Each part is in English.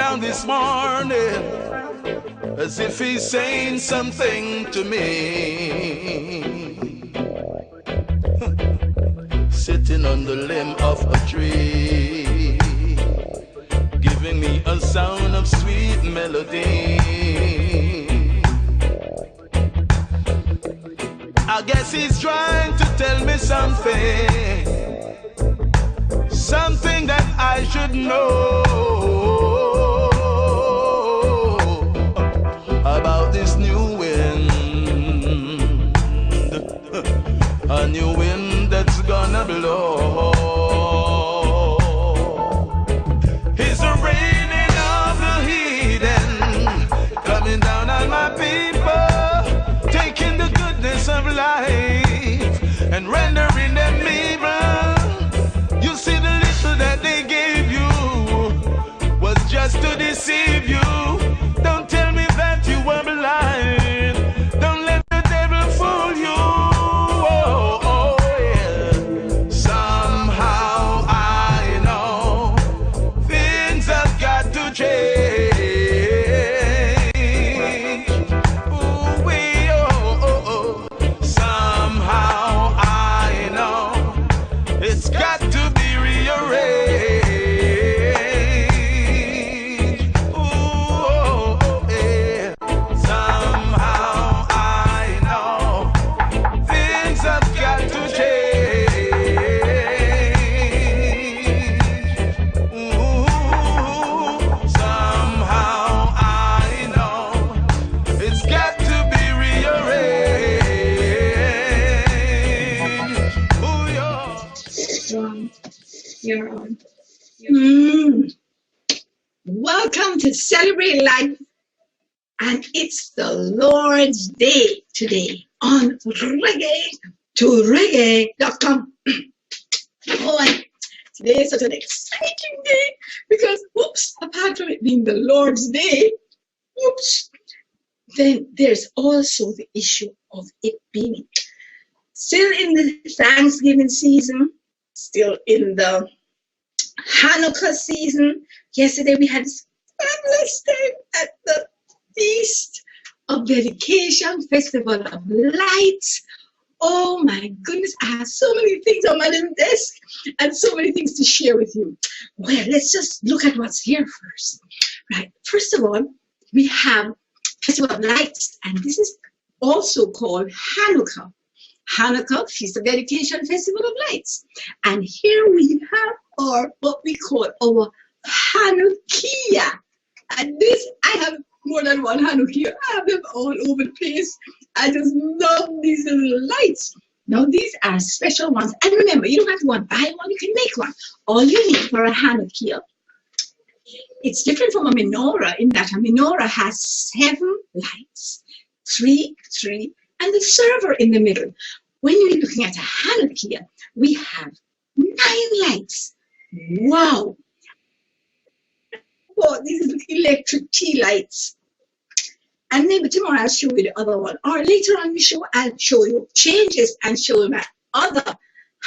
down this morning as if he's saying something to me. Sitting on the limb of a tree, giving me a sound of sweet melody. I guess he's trying to tell me something, something that I should know about this new wind, a new wind that's gonna blow. It's the raining of the heathen coming down on my people, taking the goodness of life and rendering them evil. You see, the little that they gave you was just to deceive you. Don't tell me that you were blind. Don't let the devil fool you. Oh, oh, yeah. Somehow I know things have got to change. Ooh, wee, oh, oh, oh. Somehow I know it's got to be rearranged. Ooh, oh, oh, yeah. Somehow I know things have got to change. Ooh, somehow I know it's got to be rearranged. Ooh, You're on. Welcome to Celebrate Life, and it's the Lord's Day today on reggae2reggae.com. Boy, today is such an exciting day because, whoops, apart from it being the Lord's Day, whoops, then there's also the issue of it being still in the Thanksgiving season, still in the Hanukkah season. Yesterday we had this fabulous time at the Feast of Dedication, Festival of Lights. Oh my goodness, I have so many things on my little desk and so many things to share with you. Well, let's just look at what's here first. Right, first of all, we have Festival of Lights, and this is also called Hanukkah. Hanukkah, Feast of Dedication, Festival of Lights. And here we have our, what we call our Hanukkah. And this, I have more than one Hanukkah. I have them all over the place. I just love these little lights. Now, these are special ones. And remember, you don't have to go and buy one, you can make one. All you need for a Hanukkah, it's different from a menorah in that a menorah has 7 lights, 3, and the server in the middle. When you're looking at a Hanukkah, we have 9 lights. Wow! Well, these are electric tea lights. And maybe tomorrow I'll show you the other one. Or later on in the show, I'll show you changes and show you my other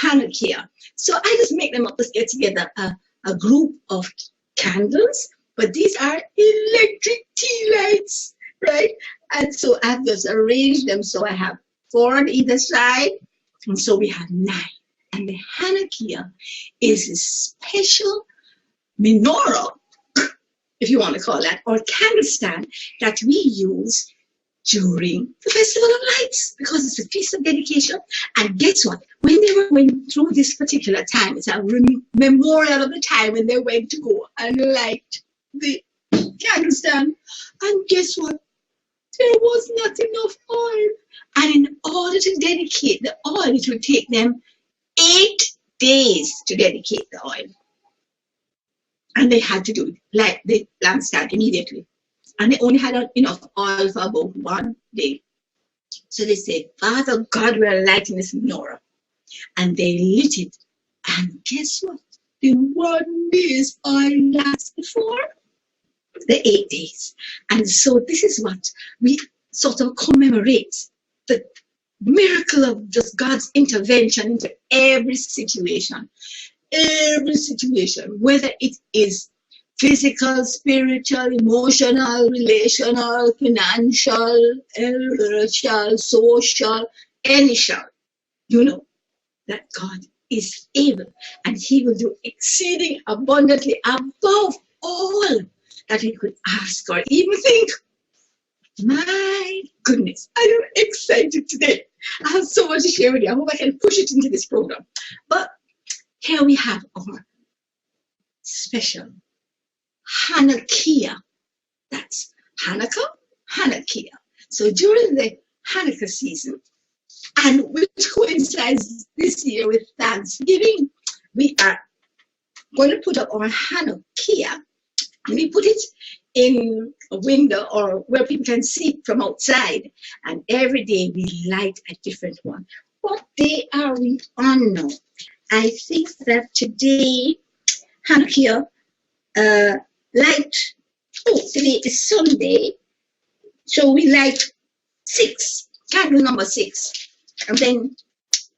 Hanukkah. So I just make them up, let's get together a group of candles. But these are electric tea lights, right? And so I've just arranged them so I have 4 on either side, and so we have 9. And the Hanukkah is a special menorah, if you want to call that, or candle stand that we use during the Festival of Lights because it's a Feast of Dedication. And guess what? When they were going through this particular time, it's a memorial of the time when they went to go and light the candle stand. And guess what? There was not enough oil. And in order to dedicate the oil, it would take them 8 days to dedicate the oil. And they had to do it like the lampstand immediately. And they only had enough oil for about 1 day. So they said, Father God, we're lighting this menorah. And they lit it. And guess what? The 1 day's oil lasted for the 8 days. And so this is what we sort of commemorate, the miracle of just God's intervention into every situation, whether it is physical, spiritual, emotional, relational, financial, racial, social, any shall. You know that God is able and he will do exceeding abundantly above all that we could ask or even think. My goodness, I am excited today. I have so much to share with you. I hope I can push it into this program. But here we have our special Hanukkah. That's Hanukkah, Hanukkah. So during the Hanukkah season, and which coincides this year with Thanksgiving, we are going to put up our Hanukkah. We put it in a window or where people can see it from outside. And every day we light a different one. What day are we on now? I think that today, Hanukkah, light, today is Sunday. So we light 6, candle number 6. And then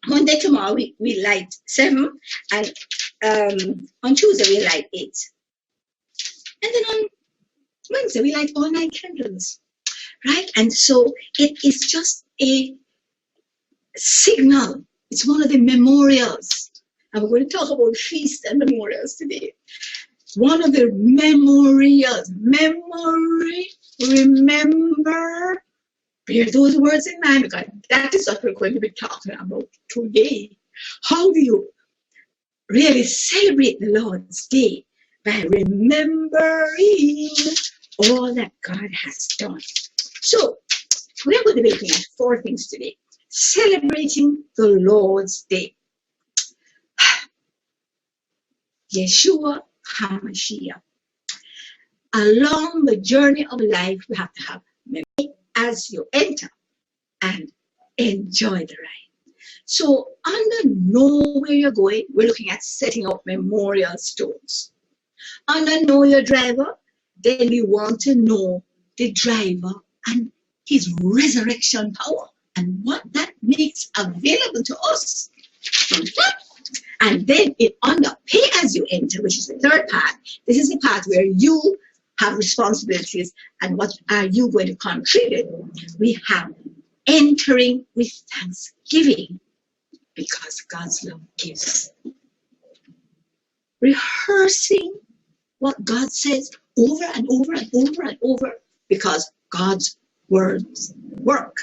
Monday, tomorrow, we light 7. And on Tuesday, we light 8. And then on Wednesday, we light all 9 candles, right? And so it is just a signal. It's one of the memorials. And we're going to talk about feasts and memorials today. One of the memorials, memory, remember, bear those words in mind because that is what we're going to be talking about today. How do you really celebrate the Lord's Day? By remembering all that God has done. So, we're going to be looking at 4 things today. Celebrating the Lord's Day. Yeshua HaMashiach. Along the journey of life, we have to have memory as you enter and enjoy the ride. So, under Know Where You're Going, we're looking at setting up memorial stones. Under Know Your Driver, then we want to know the driver and his resurrection power and what that makes available to us. And then under Pay As You Enter, which is the 3rd part, this is the part where you have responsibilities and what are you going to contribute. We have entering with thanksgiving because God's love gives. Rehearsing what God says over and over and over and over because God's words work.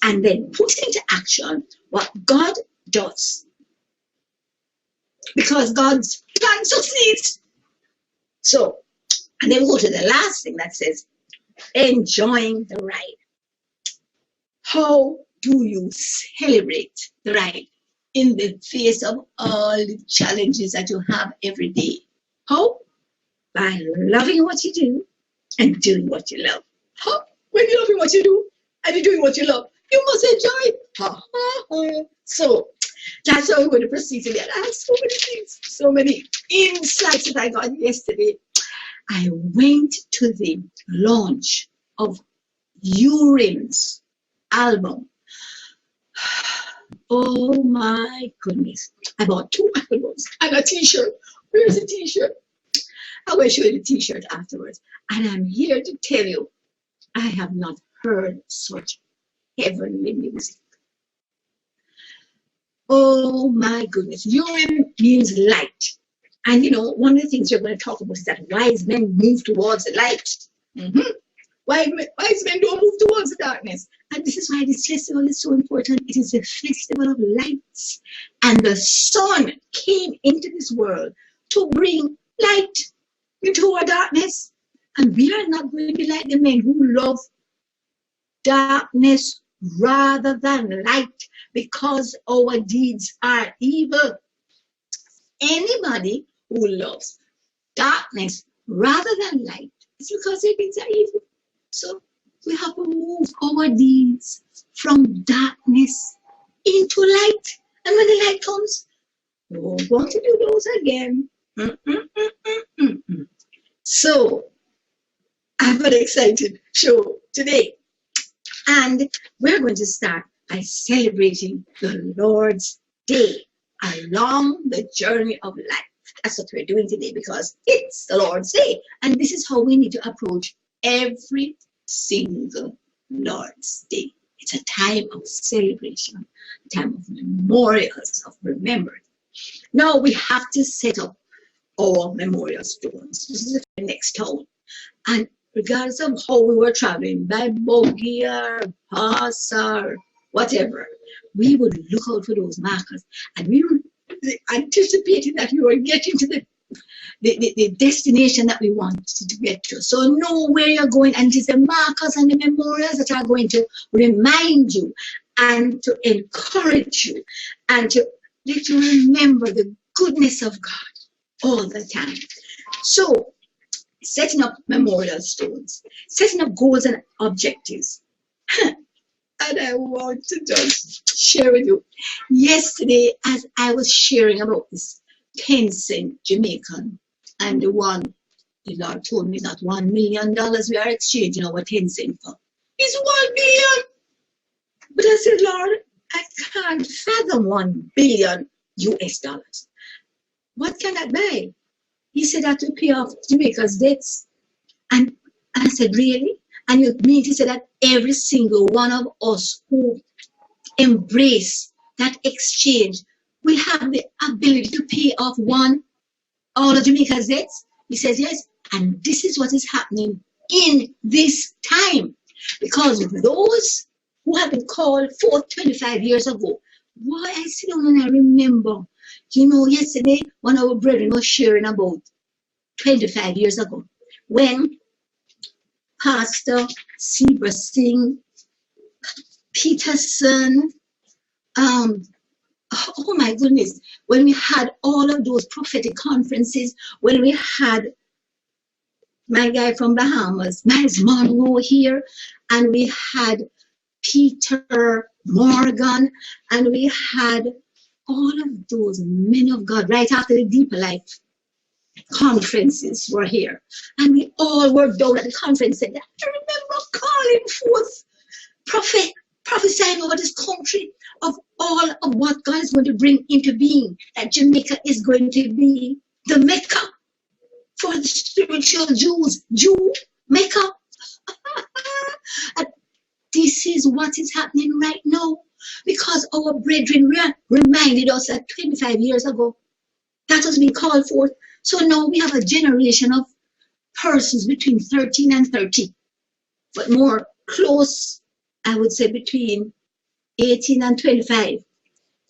And then put into action what God does because God's plan succeeds. So, and then we go to the last thing that says enjoying the ride. How do you celebrate the ride in the face of all the challenges that you have every day? How? By loving what you do and doing what you love. How? When you're loving what you do and you're doing what you love, you must enjoy it. So that's how we're going to proceed today. I have so many things, so many insights that I got yesterday. I went to the launch of Urim's album. Oh my goodness. I bought 2 albums and a t-shirt. Where's the t-shirt? I will show you the t-shirt afterwards. And I'm here to tell you, I have not heard such heavenly music. Oh my goodness. Urim means light. And you know, one of the things you're going to talk about is that wise men move towards the light. Wise men don't move towards the darkness. And this is why this festival is so important. It is a festival of lights. And the sun came into this world to bring light into our darkness. And we are not going to be like the men who love darkness rather than light because our deeds are evil. Anybody who loves darkness rather than light is because their deeds are evil. So we have to move our deeds from darkness into light. And when the light comes, we won't want to do those again. So I have an exciting show today. And we're going to start by celebrating the Lord's Day along the journey of life. That's what we're doing today because it's the Lord's Day. And this is how we need to approach every single Lord's Day. It's a time of celebration, a time of memorials, of remembrance. Now we have to set up our memorial stones. This is the next town. And regardless of how we were traveling, by buggy or bus or whatever, we would look out for those markers and we were anticipating that we were getting to the destination that we wanted to get to. So know where you're going, and it is the markers and the memorials that are going to remind you and to encourage you and to let you remember the goodness of God all the time. So setting up memorial stones, setting up goals and objectives. And I want to just share with you. Yesterday, as I was sharing about this 10-cent Jamaican and the one, the Lord told me that $1 million we are exchanging our 10 cent for. It's 1 billion. But I said, Lord, I can't fathom 1 billion US dollars. What can I buy? He said that to pay off Jamaica's debts. And I said, really? And you mean to say that every single one of us who embrace that exchange will have the ability to pay off all of Jamaica's debts? He says, yes. And this is what is happening in this time. Because those who have been called forth 25 years ago, why I sit down and I remember, yesterday, one of our brethren was sharing about 25 years ago, when Pastor Sebra Singh, Peterson, oh my goodness, when we had all of those prophetic conferences, when we had my guy from Bahamas, Miles Monroe here, and we had Peter Morgan, and we had all of those men of God right after the Deeper Life conferences were here, and we all were down at the conference. And I remember calling forth, prophesying over this country of all of what God is going to bring into being. That Jamaica is going to be the Mecca for the spiritual Jews, Mecca. And this is what is happening right now, because our brethren reminded us that 25 years ago that was being called forth. So now we have a generation of persons between 13 and 30, but more close, I would say, between 18 and 25,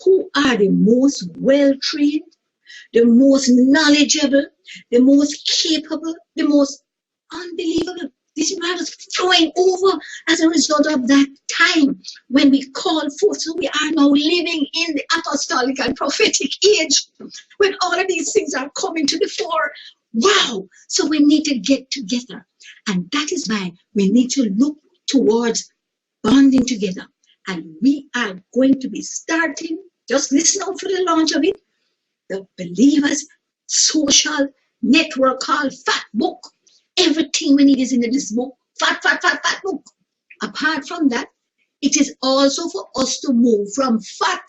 who are the most well-trained, the most knowledgeable, the most capable, the most unbelievable. This blood is flowing over as a result of that time when we called forth. So we are now living in the apostolic and prophetic age when all of these things are coming to the fore. Wow! So we need to get together. And that is why we need to look towards bonding together. And we are going to be starting, just listen out for the launch of it, the Believers Social Network called Fat Book. Everything we need is in this book. Fat book. Apart from that, it is also for us to move from fat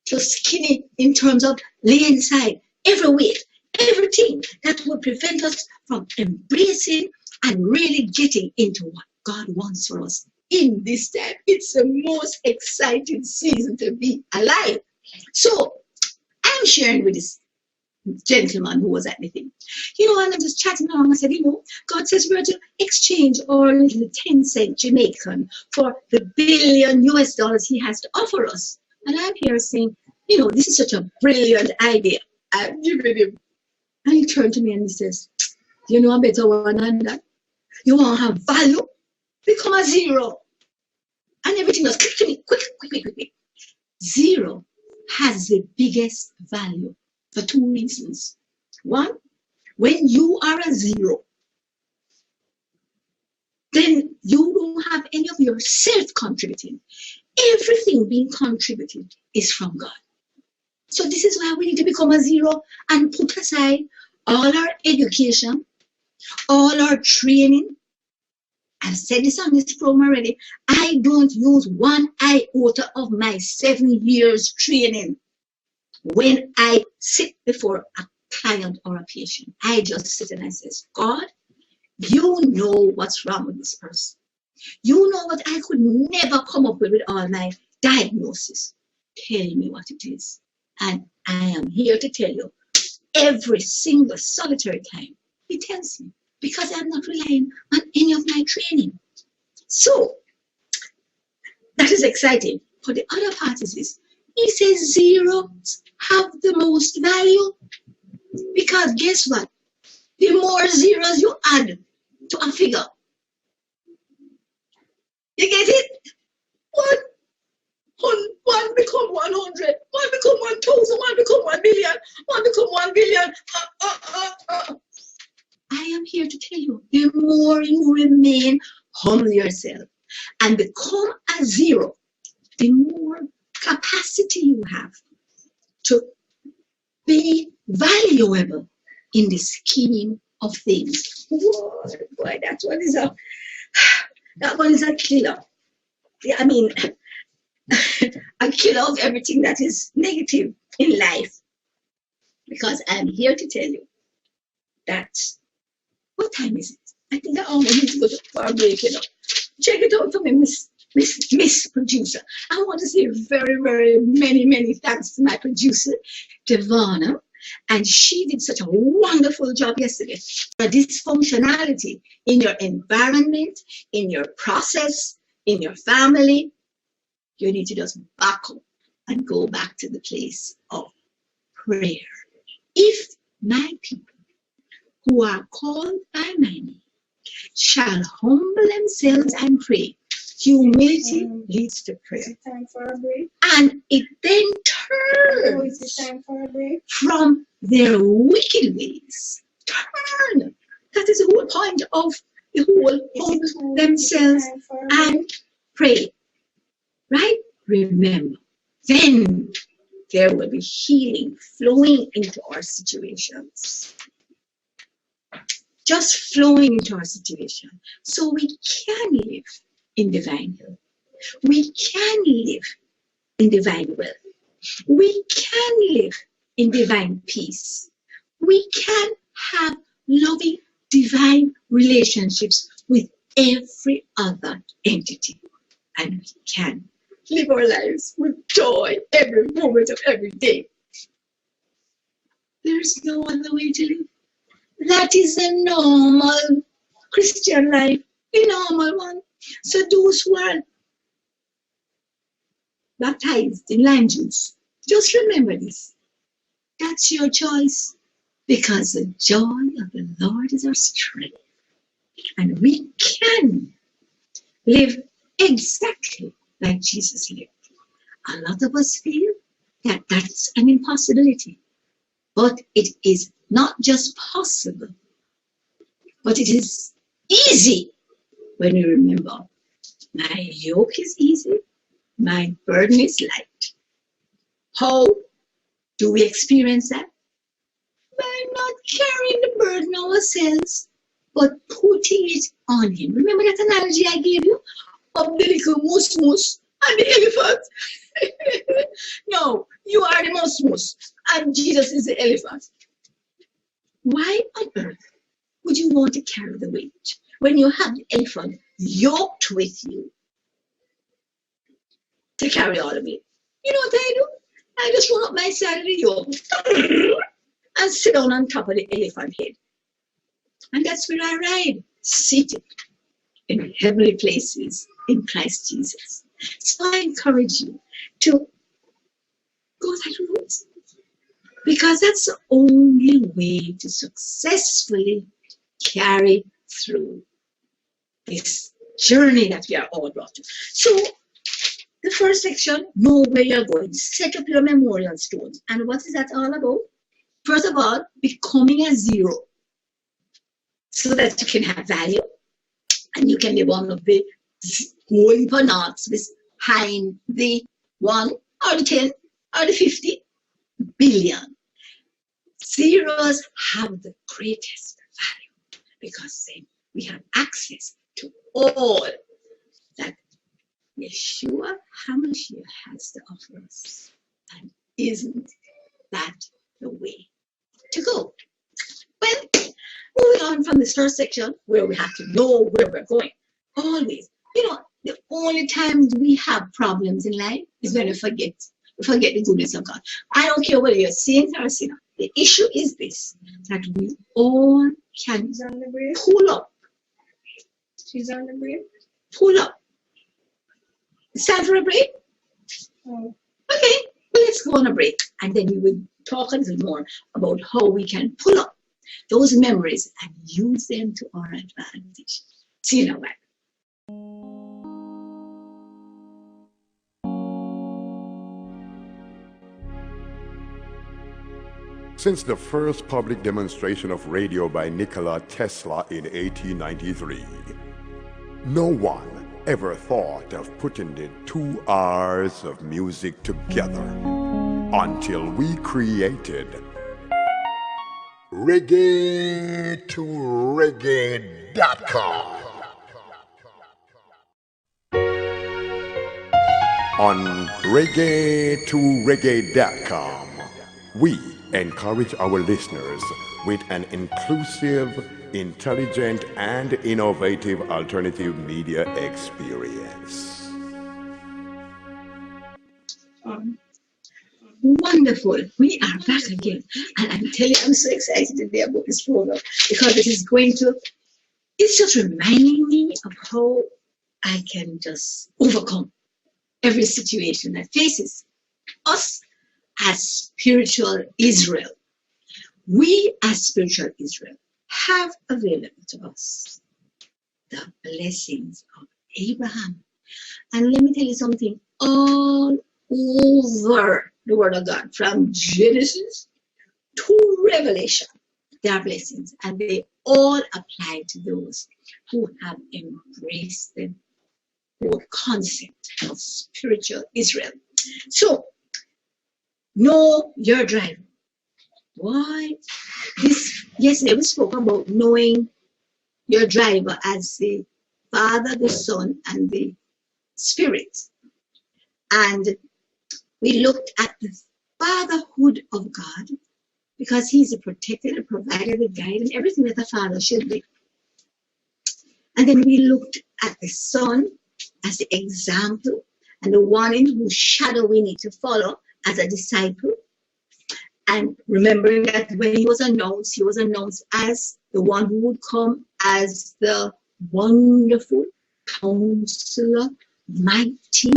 to skinny in terms of laying aside every weight, everything that will prevent us from embracing and really getting into what God wants for us in this time. It's the most exciting season to be alive. So I'm sharing with this gentleman who was at the thing. And I'm just chatting along. I said, God says we're to exchange our little 10-cent Jamaican for the $1 billion US he has to offer us. And I'm here saying, this is such a brilliant idea. I'm giving him. And he turned to me and he says, a better one than that? You want to have value? Become a zero. And everything else, quick. Zero has the biggest value for two reasons. One, when you are a zero, then you don't have any of yourself contributing. Everything being contributed is from God. So this is why we need to become a zero and put aside all our education, all our training. I've said this on this program already. I don't use 1 iota of my 7 years training when I sit before a client or a patient. I just sit and I says, God, you know what's wrong with this person. You know what I could never come up with all my diagnosis. Tell me what it is. And I am here to tell you every single solitary time he tells me, because I'm not relying on any of my training. So that is exciting. For the other part is this. He says zeros have the most value, because guess what? The more zeros you add to a figure, you get it? One become 100, one become 1,000, one become 1,000,000, one become 1,000,000,000. I am here to tell you, the more you remain humble yourself and become a zero, the more capacity you have to be valuable in the scheme of things. Boy, that one is a killer. I mean, a killer of everything that is negative in life. Because I'm here to tell you that, what time is it? I think I almost need to go for a break, you know. Check it out for me, Miss Producer. I want to say very, very many thanks to my producer, Devana. And she did such a wonderful job yesterday. The dysfunctionality in your environment, in your process, in your family, you need to just back up and go back to the place of prayer. If my people who are called by my name shall humble themselves and pray, humility leads to prayer. Time for a break. And it then turns from their wicked ways. Turn. That is the whole point of the whole humble themselves and pray. Right? Remember, then there will be healing flowing into our situations. Just flowing into our situation. So we can live in divine health. We can live in divine wealth. We can live in divine peace. We can have loving divine relationships with every other entity. And we can live our lives with joy every moment of every day. There's no other way to live. That is a normal Christian life, a normal one. So those who are baptized in lime juice, just remember this. That's your choice, because the joy of the Lord is our strength. And we can live exactly like Jesus lived. A lot of us feel that that's an impossibility, but it is not just possible, but it is easy when we remember, my yoke is easy, my burden is light. How do we experience that? By not carrying the burden ourselves, but putting it on Him. Remember that analogy I gave you of the little moose and the elephant? No, you are the moose and Jesus is the elephant. Why on earth would you want to carry the weight when you have the elephant yoked with you to carry all of it? You know what I do? I just run up my side of the yoke and sit down on top of the elephant head. And that's where I ride, seated in heavenly places in Christ Jesus. So I encourage you to go that route, because that's the only way to successfully carry through this journey that we are all brought to. So the first section, know where you're going. Set up your memorial stones. And what is that all about? First of all, becoming a zero, so that you can have value and you can be one of the whole heap of knots behind the 1 or the 10 or the 50 billion. Zeros have the greatest value, because then we have access to all that Yeshua HaMashiach has to offer us. And isn't that the way? to go. Well, moving on from this first section where we have to know where we're going. Always, the only times we have problems in life is when we forget the goodness of God. I don't care whether you're saint or a sinner. The issue is this, that we all can pull up. She's on the break. Pull up. It's time for a break? Oh. Okay, well, let's go on a break. And then we will talk a little more about how we can pull up those memories and use them to our advantage. See you now, back. Since the first public demonstration of radio by Nikola Tesla in 1893, no one ever thought of putting the 2 hours of music together until we created Reggae2Reggae.com. On Reggae2Reggae.com, we encourage our listeners with an inclusive, intelligent, and innovative alternative media experience. Wonderful. We are back again. And I'm telling you, I'm so excited today about this program because it's just reminding me of how I can just overcome every situation that faces us as spiritual Israel. We as spiritual Israel have available to us the blessings of Abraham. And let me tell you something, all over the Word of God, from Genesis to Revelation, there are blessings, and they all apply to those who have embraced the whole concept of spiritual Israel. So, know your driver. Why? Yesterday we spoke about knowing your driver as the Father, the Son, and the Spirit. And we looked at the fatherhood of God because He's the protector, the provider, the guide, and everything that a father should be. And then we looked at the Son as the example and the one in whose shadow we need to follow as a disciple. And remembering that when he was announced as the one who would come as the wonderful Counselor, mighty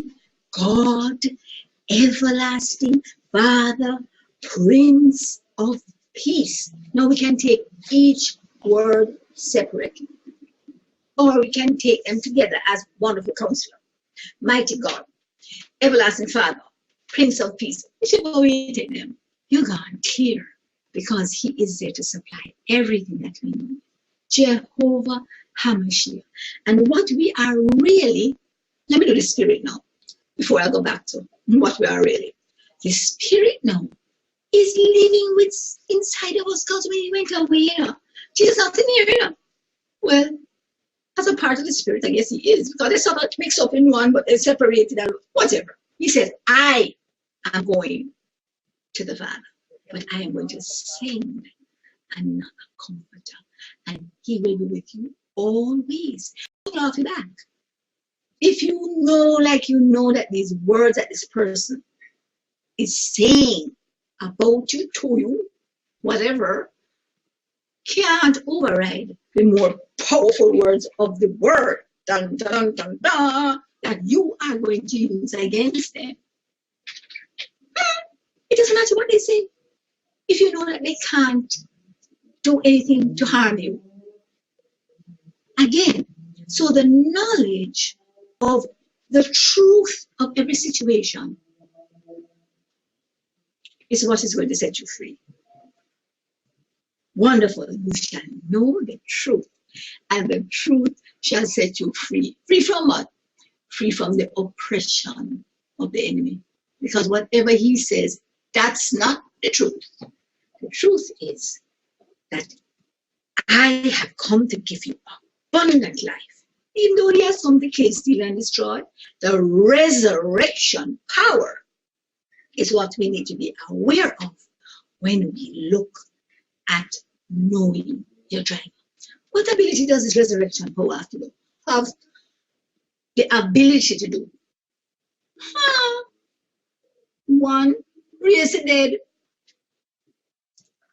God, everlasting Father, Prince of Peace. Now we can take each word separately, or we can take them together as wonderful Counselor, mighty God, everlasting Father, Prince of Peace. Whichever way you take them, you're gone clear, because He is there to supply everything that we need. Jehovah HaMashiach. And what we are really, let me do the Spirit now, before I go back to what we are really. The Spirit now is living inside of us, because when He went away, Jesus not in here, Well, as a part of the Spirit, I guess He is, because they're sort of mixed up in one, but they're separated and whatever. He said, I am going to the Father, but I am going to send another Comforter, and He will be with you always. After that, if you know, like you know, that these words that this person is saying about you, to you, whatever, can't override the more powerful words of the Word, dun, dun, dun, dun, that you are going to use against them. It doesn't matter what they say. If you know that they can't do anything to harm you. Again, so the knowledge of the truth of every situation is what is going to set you free. Wonderful. You shall know the truth, and the truth shall set you free. Free from what? Free from the oppression of the enemy. Because whatever he says, that's not the truth. The truth is that I have come to give you abundant life. Even though he has come to kill, steal, and destroy, the resurrection power is what we need to be aware of when we look at knowing your driver. What ability does this resurrection power have to do? Have the ability to do? One, raise the dead.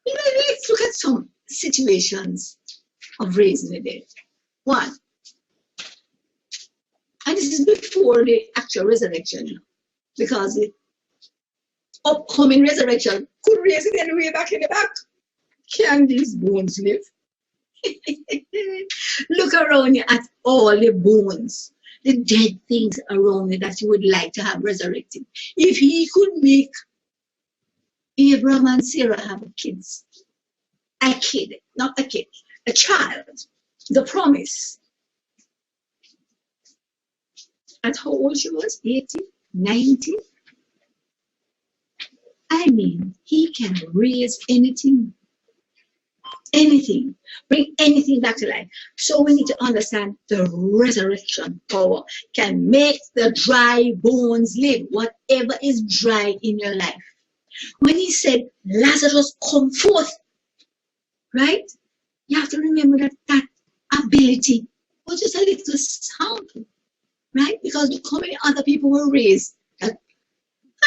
Let's look at some situations of raising the dead. One, and this is before the actual resurrection, because the upcoming resurrection could raise it anyway back in the back. Can these bones live? Look around you at all the bones, the dead things around you that you would like to have resurrected. If he could make Abraham and Sarah have kids, a child, the promise. At how old she was? 80, 90? I mean, he can raise anything. Anything. Bring anything back to life. So we need to understand the resurrection power can make the dry bones live. Whatever is dry in your life. When he said, Lazarus, come forth, right? You have to remember that ability was just a little sample, right? Because look how many other people were raised. I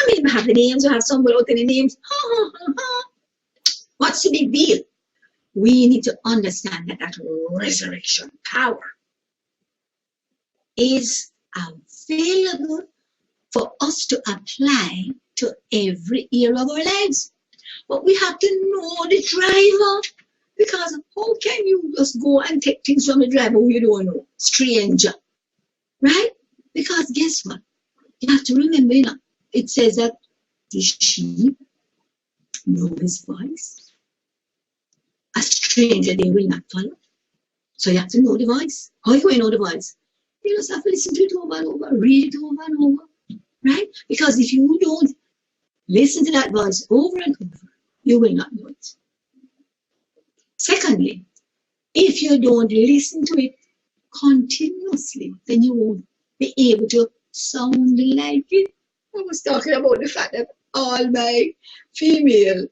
mean, we have the names, we have some without any names. What's the big deal? We need to understand that resurrection power is available for us to apply to every area of our lives. But we have to know the driver, because how can you just go and take things from the driver who you don't know, stranger, right? Because guess what? You have to remember, it says that the sheep know his voice. A stranger they will not follow. So you have to know the voice. How you know the voice? You just have to listen to it over and over, read it over and over, right? Because if you don't listen to that voice over and over, you will not know it. Secondly, if you don't listen to it continuously, then you won't be able to sound like it. I was talking about the fact that all my female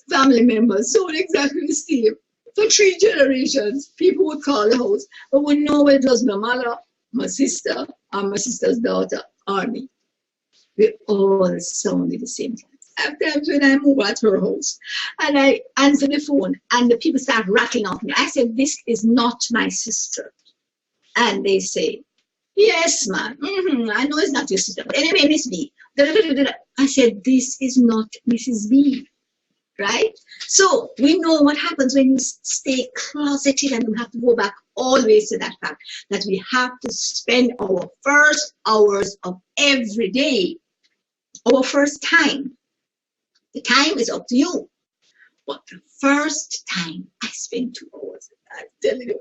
family members sound exactly the same. For 3 generations, people would call the house, but would know whether it was my mother, my sister, or my sister's daughter, or me. We all sounded the same. At times when I move at her house and I answer the phone and the people start rattling off me, I said, this is not my sister. And they say, yes, ma'am. I know it's not your sister. But anyway, Miss B. I said, this is not Mrs. B. Right? So we know what happens when you stay closeted, and we have to go back always to that fact that we have to spend our first hours of every day, our first time. The time is up to you. But the first time I spend 2 hours, I'm telling you,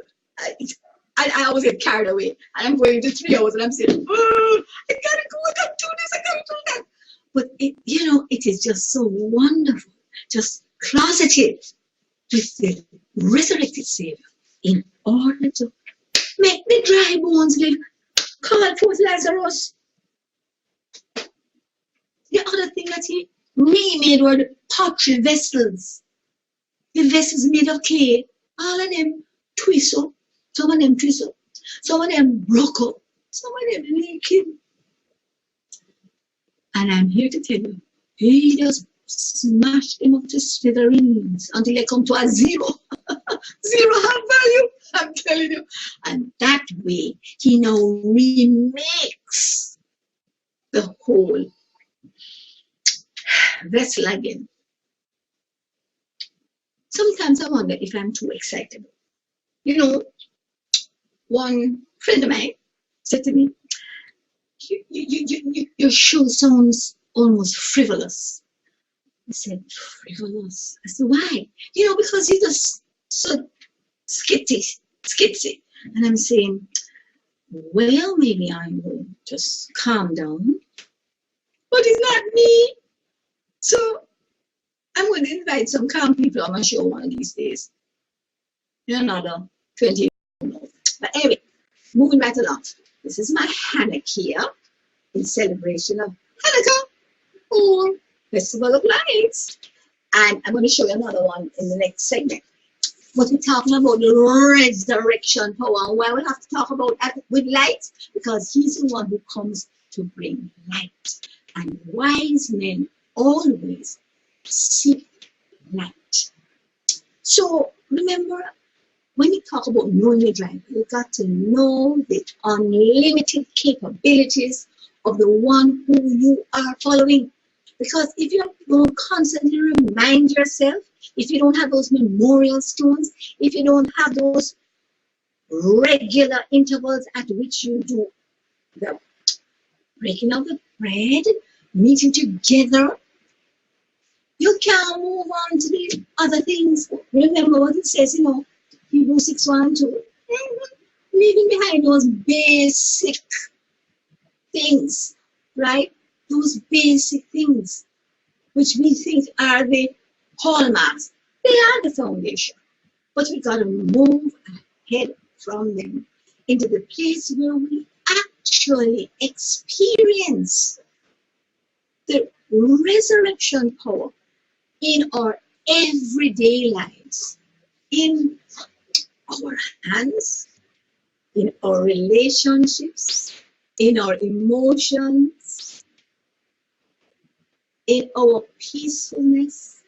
I always get carried away, and I'm going to 3 hours, and I'm saying, oh, I gotta go, I gotta do this, I gotta do that. But it is just so wonderful, just closeted with the resurrected Savior in order to make the dry bones live. Call forth Lazarus. The other thing that he remade were the pottery vessels. The vessels made of clay. All of them twist up. Some of them twist up. Some of them broke up. Some of them leaking. And I'm here to tell you, he just smashed them up to smithereens until they come to a zero. Zero have value, I'm telling you. And that way, he now remakes the whole vessel again. Sometimes I wonder if I'm too excited. One friend of mine said to me, your show sounds almost frivolous. I said, frivolous? I said, why? Because you're just so skitsy. And I'm saying, well, maybe I will just calm down. But it's not me. So I'm going to invite some calm people on my show one of these days. Another 20 years. But anyway, moving right along. This is my Hanukkah in celebration of Hanukkah, or Festival of Lights. And I'm going to show you another one in the next segment. But we're talking about the resurrection power. And why we have to talk about that with light? Because he's the one who comes to bring light. And wise men always seek light. So remember, when you talk about knowing your driver, you got to know the unlimited capabilities of the one who you are following. Because if you don't constantly remind yourself, if you don't have those memorial stones, if you don't have those regular intervals at which you do the breaking of the bread, meeting together, you can't move on to the other things. Remember what it says, Hebrews 6:1-2. Leaving behind those basic things, right? Those basic things, which we think are the hallmarks. They are the foundation. But we got to move ahead from them into the place where we actually experience the resurrection power in our everyday lives, in our hands, in our relationships, in our emotions, in our peacefulness,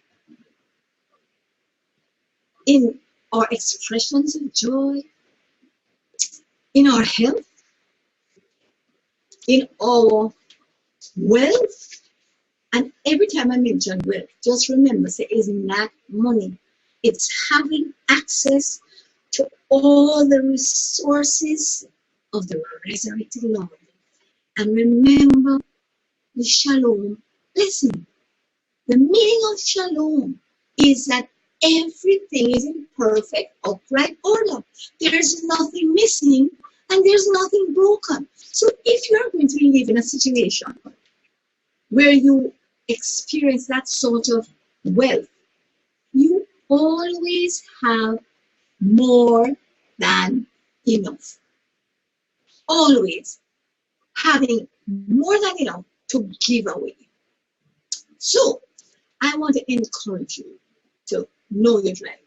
in our expressions of joy, in our health, in our wealth. And every time I mention wealth, just remember, say, it's not money. It's having access to all the resources of the resurrected Lord. And remember the shalom blessing. The meaning of shalom is that everything is in perfect, upright order. There's nothing missing and there's nothing broken. So if you're going to live in a situation where you experience that sort of wealth, you always have more than enough. Always having more than enough to give away. So I want to encourage you to know your drive.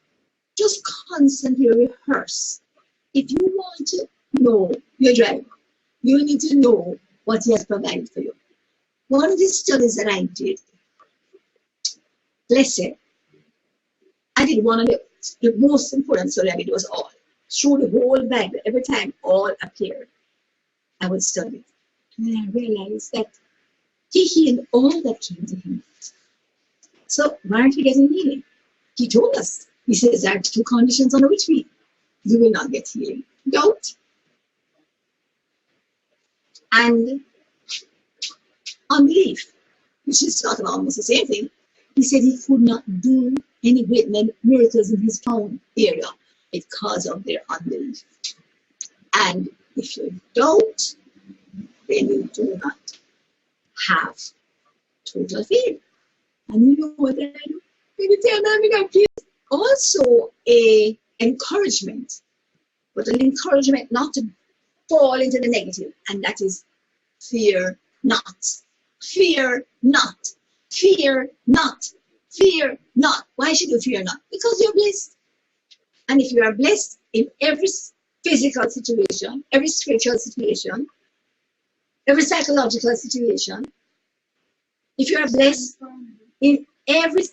Just constantly rehearse. If you want to know your drive, you need to know what he has provided for you. One of the studies that I did, blessed, I did one of the most important study I did was all. Through the whole Bible, every time all appeared, I would study. And then I realized that he healed all that came to him. So why aren't we getting healing? He told us. He says there are two conditions under which you will not get healing. Doubt and unbelief, which is sort of almost the same thing. He said he could not do any great miracles in his town area because of their unbelief. And if you doubt, then you do not have total faith. And you know what I do? Maybe tell them that please. Also a encouragement, but an encouragement not to fall into the negative, and that is fear not. Fear not. Fear not. Fear not. Why should you fear not? Because you're blessed. And if you are blessed in every physical situation, every spiritual situation, every psychological situation, if you are blessed in every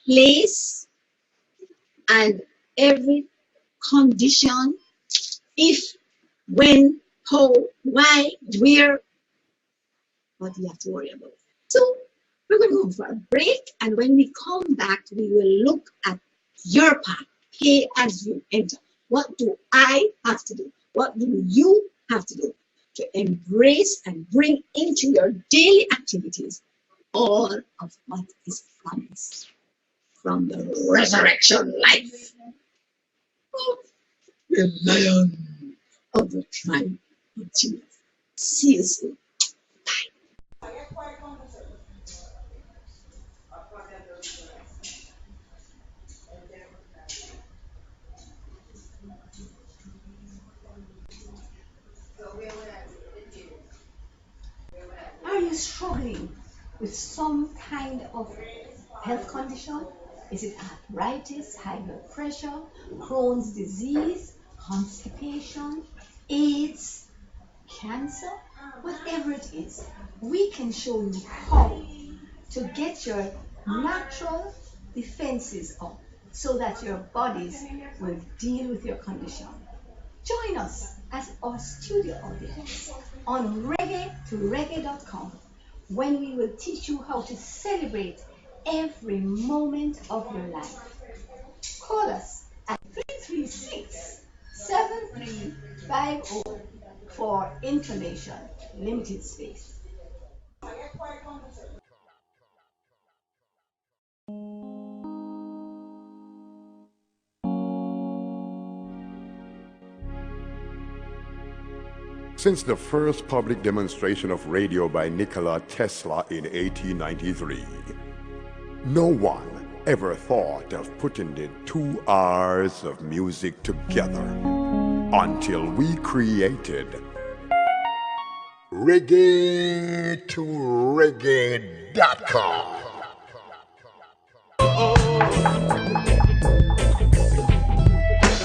place and every condition, if, when, how, why, where, what do you have to worry about? So we're going to go for a break, and when we come back, we will look at your path. Pay as you enter. What do I have to do? What do you have to do to embrace and bring into your daily activities all of what is promised from the resurrection life of the Lion of the tribe of Judah? See you soon. Are you struggling with some kind of health condition? Is it arthritis, high blood pressure, Crohn's disease, constipation, AIDS, cancer? Whatever it is, we can show you how to get your natural defenses up so that your bodies will deal with your condition. Join us as our studio audience on reggae2reggae.com when we will teach you how to celebrate every moment of your life. Call us at 336-7350 for information. Limited space. Since the first public demonstration of radio by Nikola Tesla in 1893, no one ever thought of putting the 2 hours of music together until we created reggae2reggae.com.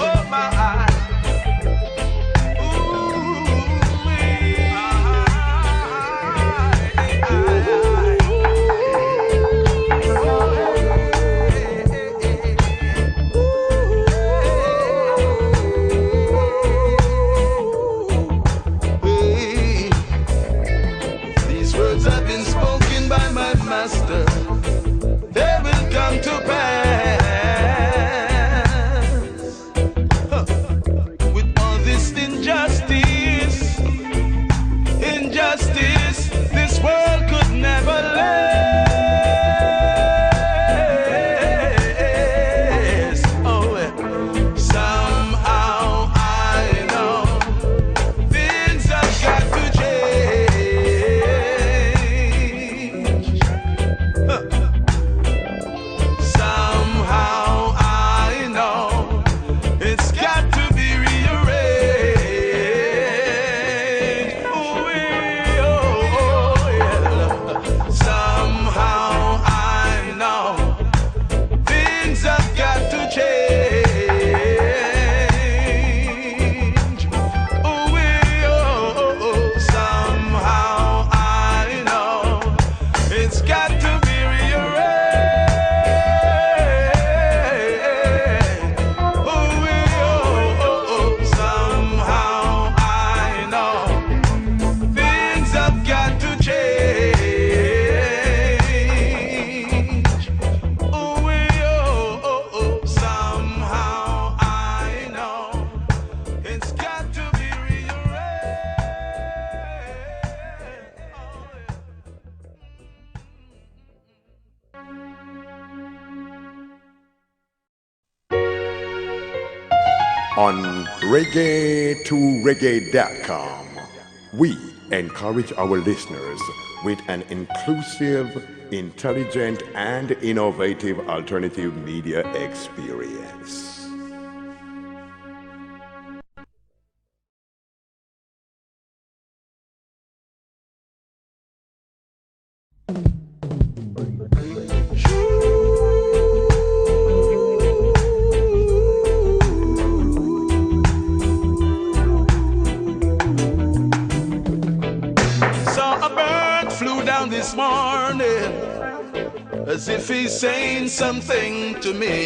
Oh my. On reggae2reggae.com, we encourage our listeners with an inclusive, intelligent, and innovative alternative media experience. This morning, as if he's saying something to me,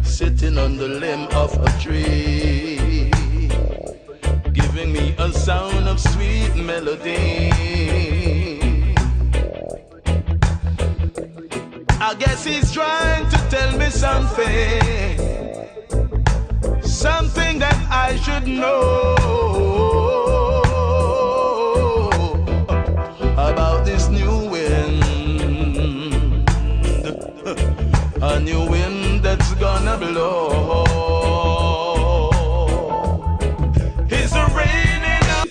sitting on the limb of a tree, giving me a sound of sweet melody. I guess he's trying to tell me something that I should know about this new wind, a new wind that's gonna blow. It's a raining up.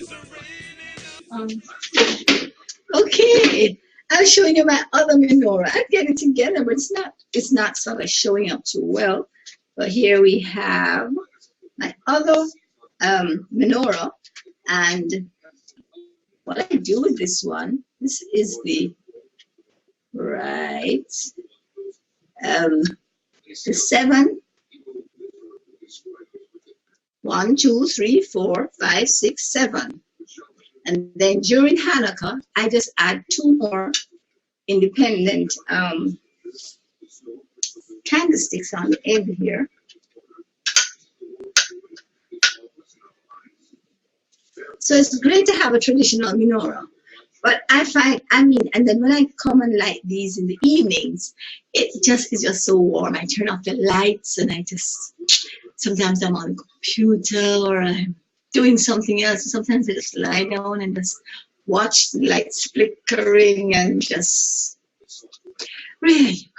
Okay, I'm showing you my other menorah. I'm getting together, but it's not sort of showing up too well. But here we have my other menorah, and what I do with this one, This is the right, the 7, 1, 2, 3, 4, 5, 6, 7. And then during Hanukkah, I just add 2 more independent candlesticks on the end here. So it's great to have a traditional menorah. But I find, and then when I come and light these in the evenings, it just is just so warm. I turn off the lights and I just, sometimes I'm on the computer or I'm doing something else. Sometimes I just lie down and just watch the lights flickering and just really.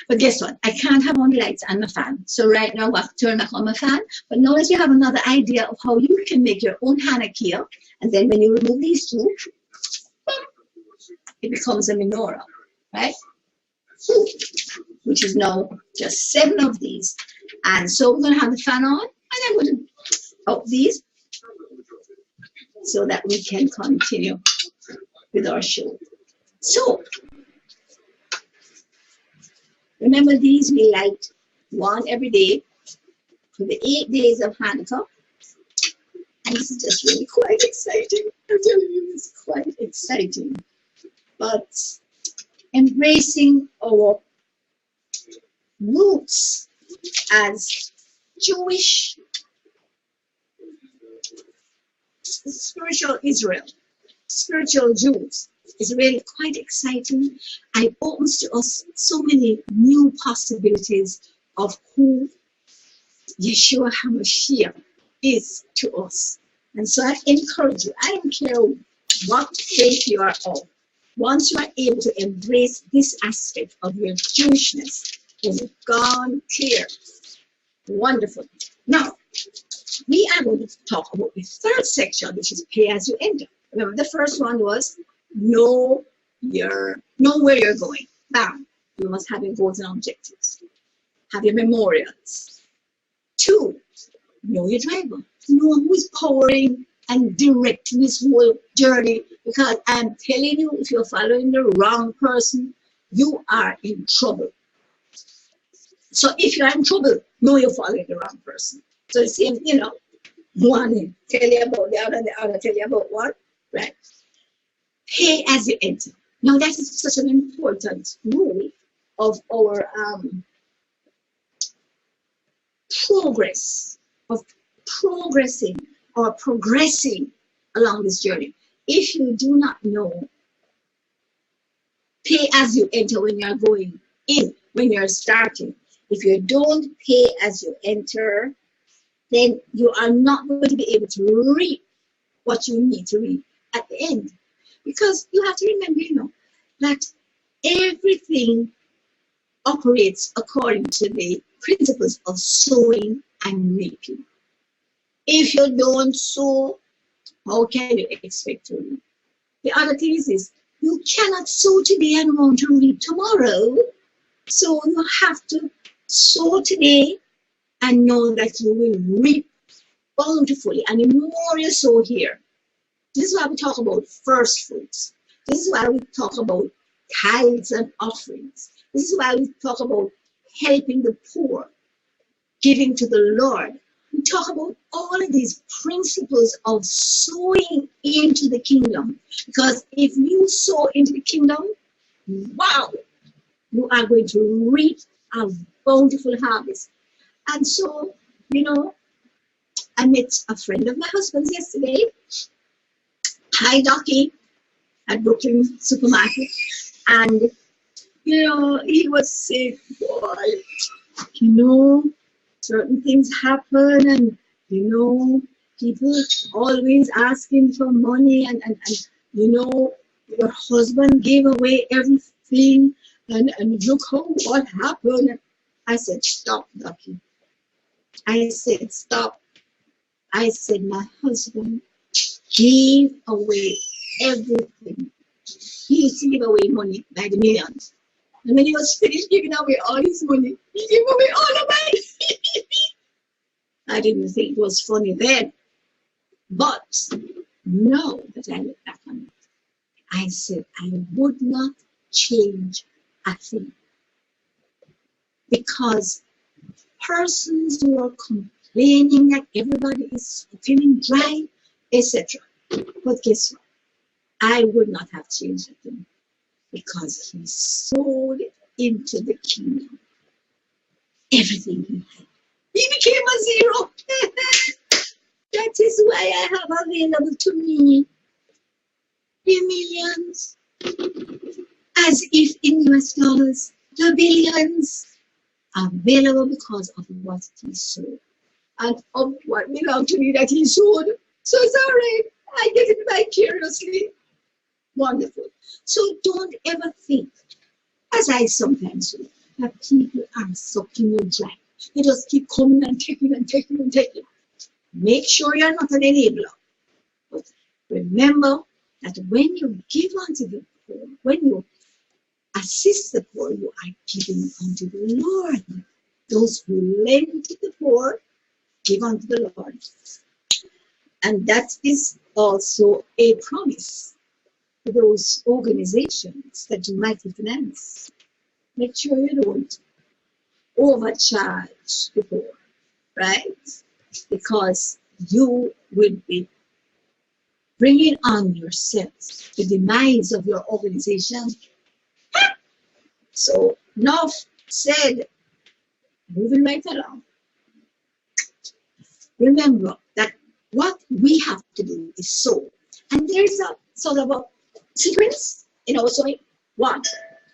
But guess what? I can't have on the lights and the fan. So right now I have to turn back on my fan. But now that you have another idea of how you can make your own Hanukkah, and then when you remove these 2, it becomes a menorah, right? Which is now just 7 of these. And so we're going to have the fan on, and I'm going to out these so that we can continue with our show. So remember, these we light 1 every day for the 8 days of Hanukkah. And this is just really quite exciting. I'm telling you, it's quite exciting. But embracing our roots as Jewish spiritual Israel, spiritual Jews, is really quite exciting. It opens to us so many new possibilities of who Yeshua HaMashiach is to us. And so I encourage you, I don't care what faith you are of, once you are able to embrace this aspect of your Jewishness, then you've gone clear. Wonderful. Now, we are going to talk about the 3rd section, which is pay as you enter. Remember, the first one was know where you're going. Now, you must have your goals and objectives. Have your memorials. 2, know your driver. Know who is powering and directing this whole journey. Because I'm telling you, if you're following the wrong person, you are in trouble. So if you're in trouble, know you're following the wrong person. So the same, one tell you about the other tell you about what, right? Pay as you enter. Now that is such an important rule of our progress, of progressing or progressing along this journey. If you do not know, pay as you enter when you're going in, when you're starting. If you don't pay as you enter, then you are not going to be able to reap what you need to reap at the end. Because you have to remember, that everything operates according to the principles of sowing and reaping. If you don't sow, how can you expect to reap? The other thing is you cannot sow today and want to reap tomorrow. So you have to sow today and know that you will reap bountifully. And the more you sow here, this is why we talk about first fruits. This is why we talk about tithes and offerings. This is why we talk about helping the poor, giving to the Lord. We talk about all of these principles of sowing into the kingdom. Because if you sow into the kingdom, wow, you are going to reap a bountiful harvest. And so, I met a friend of my husband's yesterday. Hi, Docky, at Brooklyn Supermarket. And, he was saying, boy, certain things happen and, people always asking for money and your husband gave away everything and look what happened. I said, stop, Ducky. I said, stop. I said, my husband gave away everything. He used to give away money by the millions. And when he was finished giving away all his money, he gave away all of it. I didn't think it was funny then. But now that I look back on it, I said I would not change a thing, because persons who are complaining that everybody is feeling dry, etc. But guess what? I would not have changed a thing, because he sold into the kingdom everything he had. He became a zero. That is why I have available to me the millions, as if in US dollars, the billions available because of what he sold and of what belonged to me that he sold. So sorry, I get it vicariously. Wonderful. So don't ever think, as I sometimes do, that people are sucking you dry. They just keep coming and taking and taking and taking. Make sure you're not an enabler. But remember that when you give unto the poor, when you assist the poor, you are giving unto the Lord. Those who lend to the poor, give unto the Lord. And that is also a promise to those organizations that you might finance. Make sure you don't overcharge the poor, right? Because you will be bringing on yourselves the demise of your organization. So enough said, moving right along. Remember that what we have to do is sow. And there's a sort of a sequence in our sowing. One,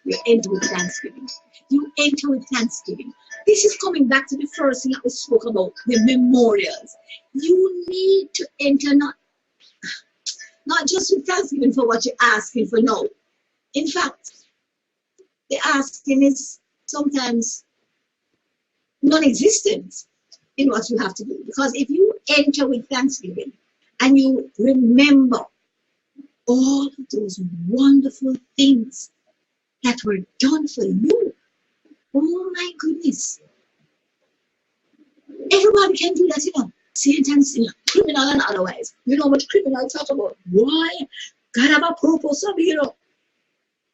you enter with thanksgiving. You enter with thanksgiving. This is coming back to the first thing that we spoke about, the memorials. You need to enter not just with thanksgiving for what you're asking for now. In fact, the asking is sometimes non-existent in what you have to do. Because if you enter with thanksgiving and you remember all of those wonderful things that were done for you, oh my goodness. Everybody can do that, you know. Saint and sinner, criminal and otherwise. You know what criminal talk about? Why? God have a purpose of, you know.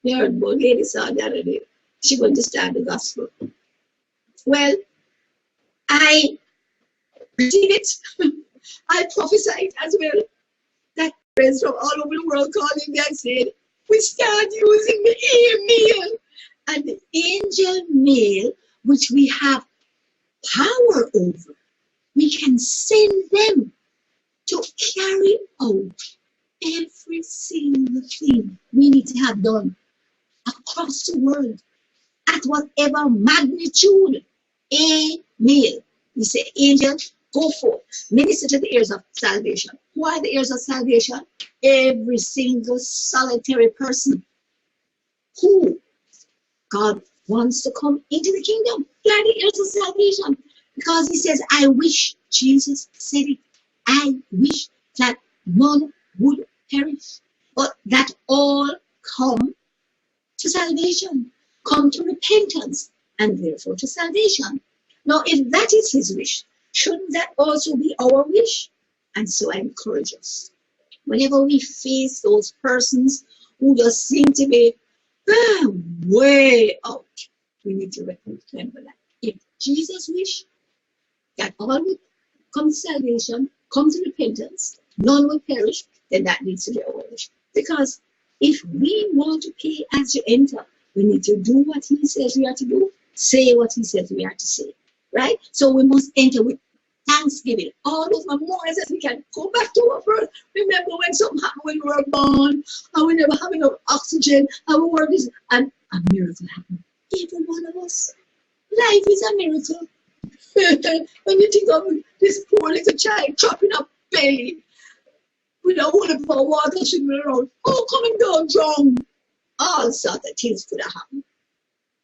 You heard about Lady saw the other day. She going to start the gospel. Well, I did it. I prophesied as well. That friends from all over the world calling me and said, we start using the email. And the angel mail, which we have power over, we can send them to carry out every single thing we need to have done across the world at whatever magnitude. A mail. We say, angel, go forth, minister to the heirs of salvation. Who are the heirs of salvation? Every single solitary person who God wants to come into the kingdom. They are the heirs of salvation. Because he says, I wish, Jesus said it, I wish that none would perish, but that all come to salvation, come to repentance, and therefore to salvation. Now, if that is his wish, shouldn't that also be our wish? And so I encourage us, whenever we face those persons who just seem to be way out, we need to remember that if Jesus wish that all would come to salvation, come to repentance, none will perish, then that needs to be our wish. Because if we want to pay as you enter, we need to do what he says we are to do, say what he says we are to say, right? So we must enter with thanksgiving, all those memorials that we can go back to our birth. Remember when something happened when we were born, and we never have enough oxygen, and we were this, and a miracle happened. Every one of us. Life is a miracle. When you think of this poor little child chopping up belly with a whole of water swimming around, oh, coming down drowned. All sorts of things could have happened.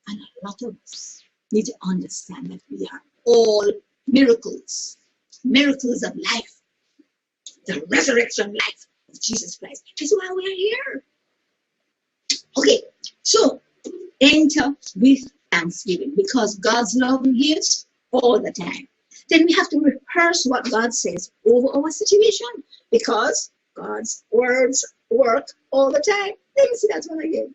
And a lot of us need to understand that we are all miracles, miracles of life, the resurrection life of Jesus Christ. That's why we are here. Okay, so enter with thanksgiving, because God's love gives all the time. Then we have to rehearse what God says over our situation, because God's words work all the time. Let me see that one again.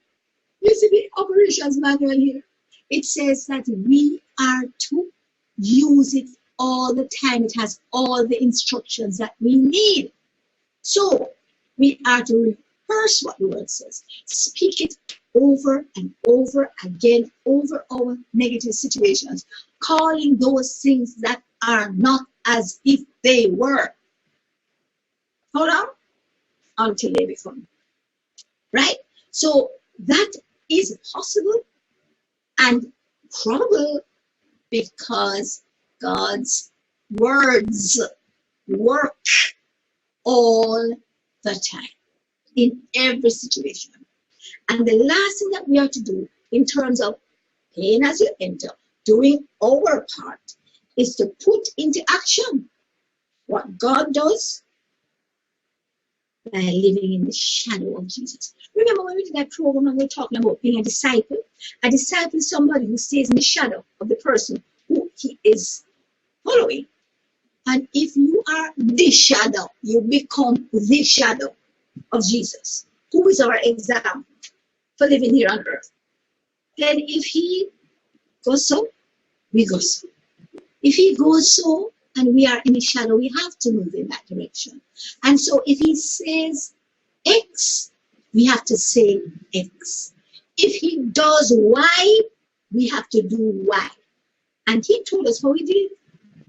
You see the operations manual here? It says that we are to use it all the time. It has all the instructions that we need. So we are to rehearse what the word says. Speak it over and over again over our negative situations, calling those things that are not as if they were. Hold on until they become. Right? So that is possible and probable because God's words work all the time in every situation. And the last thing that we are to do in terms of paying as you enter, doing our part, is to put into action what God does by living in the shadow of Jesus. Remember when we did that program and we were talking about being a disciple? A disciple is somebody who stays in the shadow of the person who he is following. And if you are the shadow, you become the shadow of Jesus, who is our example for living here on earth. Then if he goes so, we go so. If he goes so, and we are in the shadow, we have to move in that direction. And so if he says X, we have to say X. If he does Y, we have to do Y. And he told us how he did it.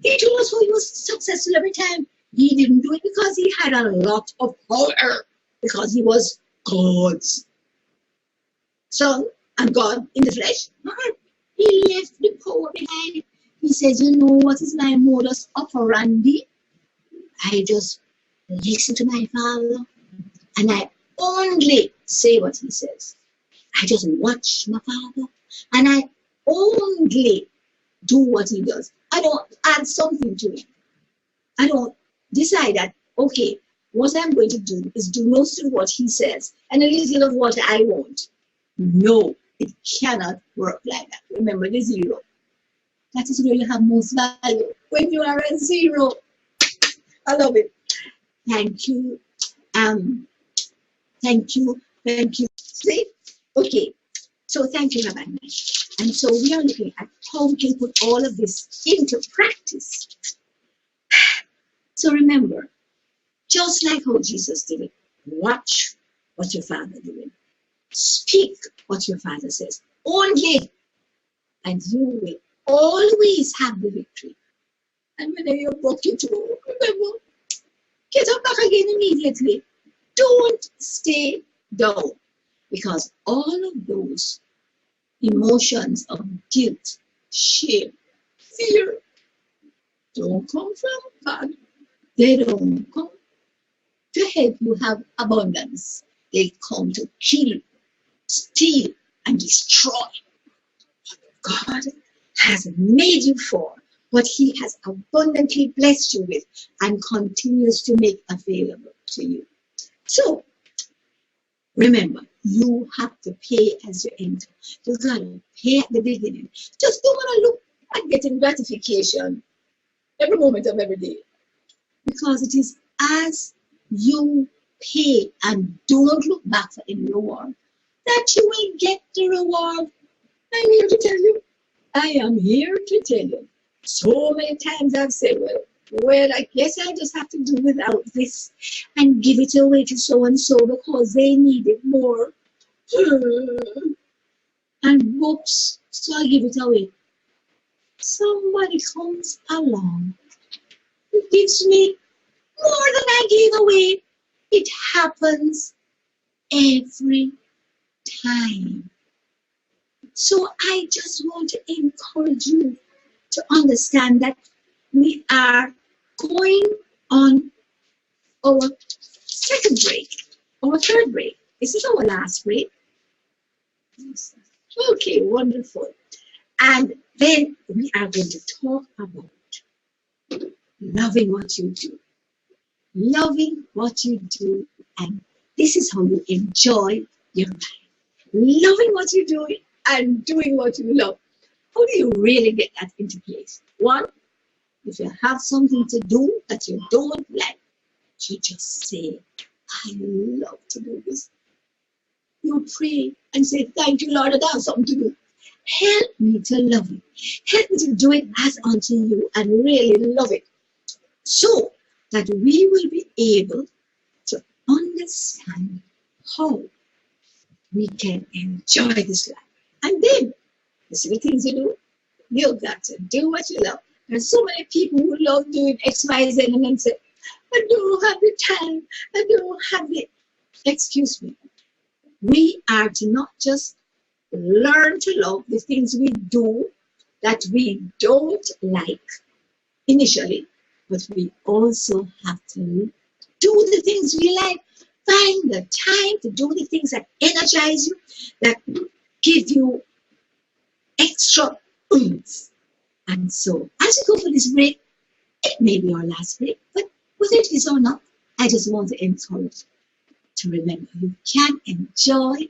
He told us how he was successful every time. He didn't do it because he had a lot of power, because he was God's son and God in the flesh. He left the power behind. He says, you know what is my modus operandi? I just listen to my Father and I only say what he says. I just watch my Father and I only do what he does. I don't add something to it. I don't decide that, okay, what I'm going to do is do most of what he says and a little of what I want. No, it cannot work like that. Remember the zero. That is where you have most value, when you are a zero. I love it. Thank you. Thank you. Thank you. See? Okay. So thank you, Rabbi. And so we are looking at how we can put all of this into practice. So remember, just like how Jesus did it, watch what your Father doing. Speak what your Father says. Only, and you will always have the victory. And when you're broken too, remember, get up back again immediately. Don't stay down, because all of those emotions of guilt, shame, fear don't come from God. They don't come to help you have abundance. They come to kill, steal, and destroy. God has made you for what he has abundantly blessed you with and continues to make available to you. So remember, you have to pay as you enter. You gotta pay at the beginning. Just don't want to look at getting gratification every moment of every day, because it is as you pay and don't look back for any reward that you will get the reward. I'm here to tell you. I am here to tell you. So many times I've said, well, I guess I just have to do without this and give it away to so and so because they need it more. And whoops, so I give it away. Somebody comes along who gives me more than I gave away. It happens every time. So I just want to encourage you to understand that we are going on our second break, our third break. This is our last break. Okay, wonderful. And then we are going to talk about loving what you do. Loving what you do. And this is how you enjoy your life. Loving what you do and doing what you love. How do you really get that into place? One, if you have something to do that you don't like, you just say, I love to do this. you pray and say, thank you, Lord, that I have something to do. Help me to love it. Help me to do it as unto you and really love it, so that we will be able to understand how we can enjoy this life. And then, the silly things you do, you've got to do what you love. There's so many people who love doing X, Y, Z, and then say, I don't have the time, I don't have the... Excuse me. We are to not just learn to love the things we do that we don't like initially, but we also have to do the things we like. Find the time to do the things that energize you, that give you extra oomph. And so, as we go for this break, it may be our last break, but whether it is or not, I just want to encourage to remember you can enjoy.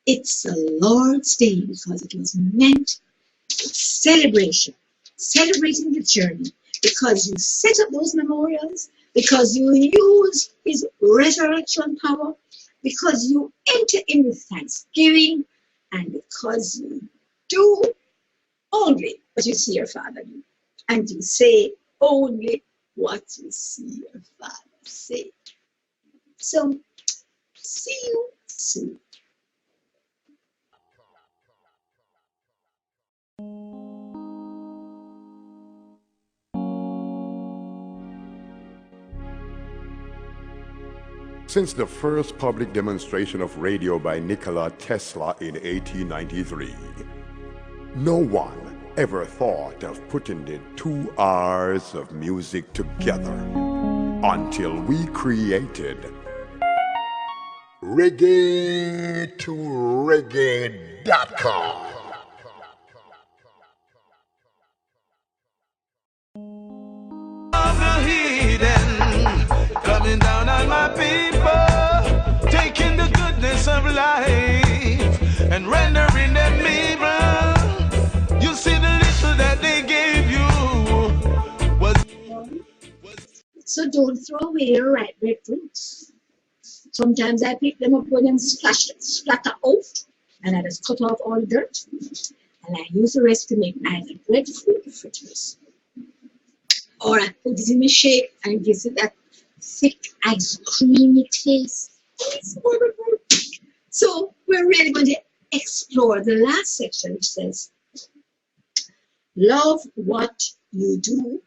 It's the Lord's Day because it was meant for celebration, celebrating the journey, because you set up those memorials, because you use His resurrection power, because you enter in with thanksgiving, and because you do only what you see your Father do, and you say only what you see your Father say. So, see you soon. Since the first public demonstration of radio by Nikola Tesla in 1893, no one ever thought of putting the 2 hours of music together until we created reggae2reggae.com. Of the heathen coming down on my people, taking the goodness of life and rendering them evil. You see the little that they gave you was... So don't throw away your ripe breadfruits. Sometimes I pick them up when them splatter out, and I just cut off all the dirt, and I use the rest to make either breadfruit fritters, or I put it in a shake and it gives it that thick ice creamy taste. It's wonderful. So we're really going to explore the last section, which says, love what you do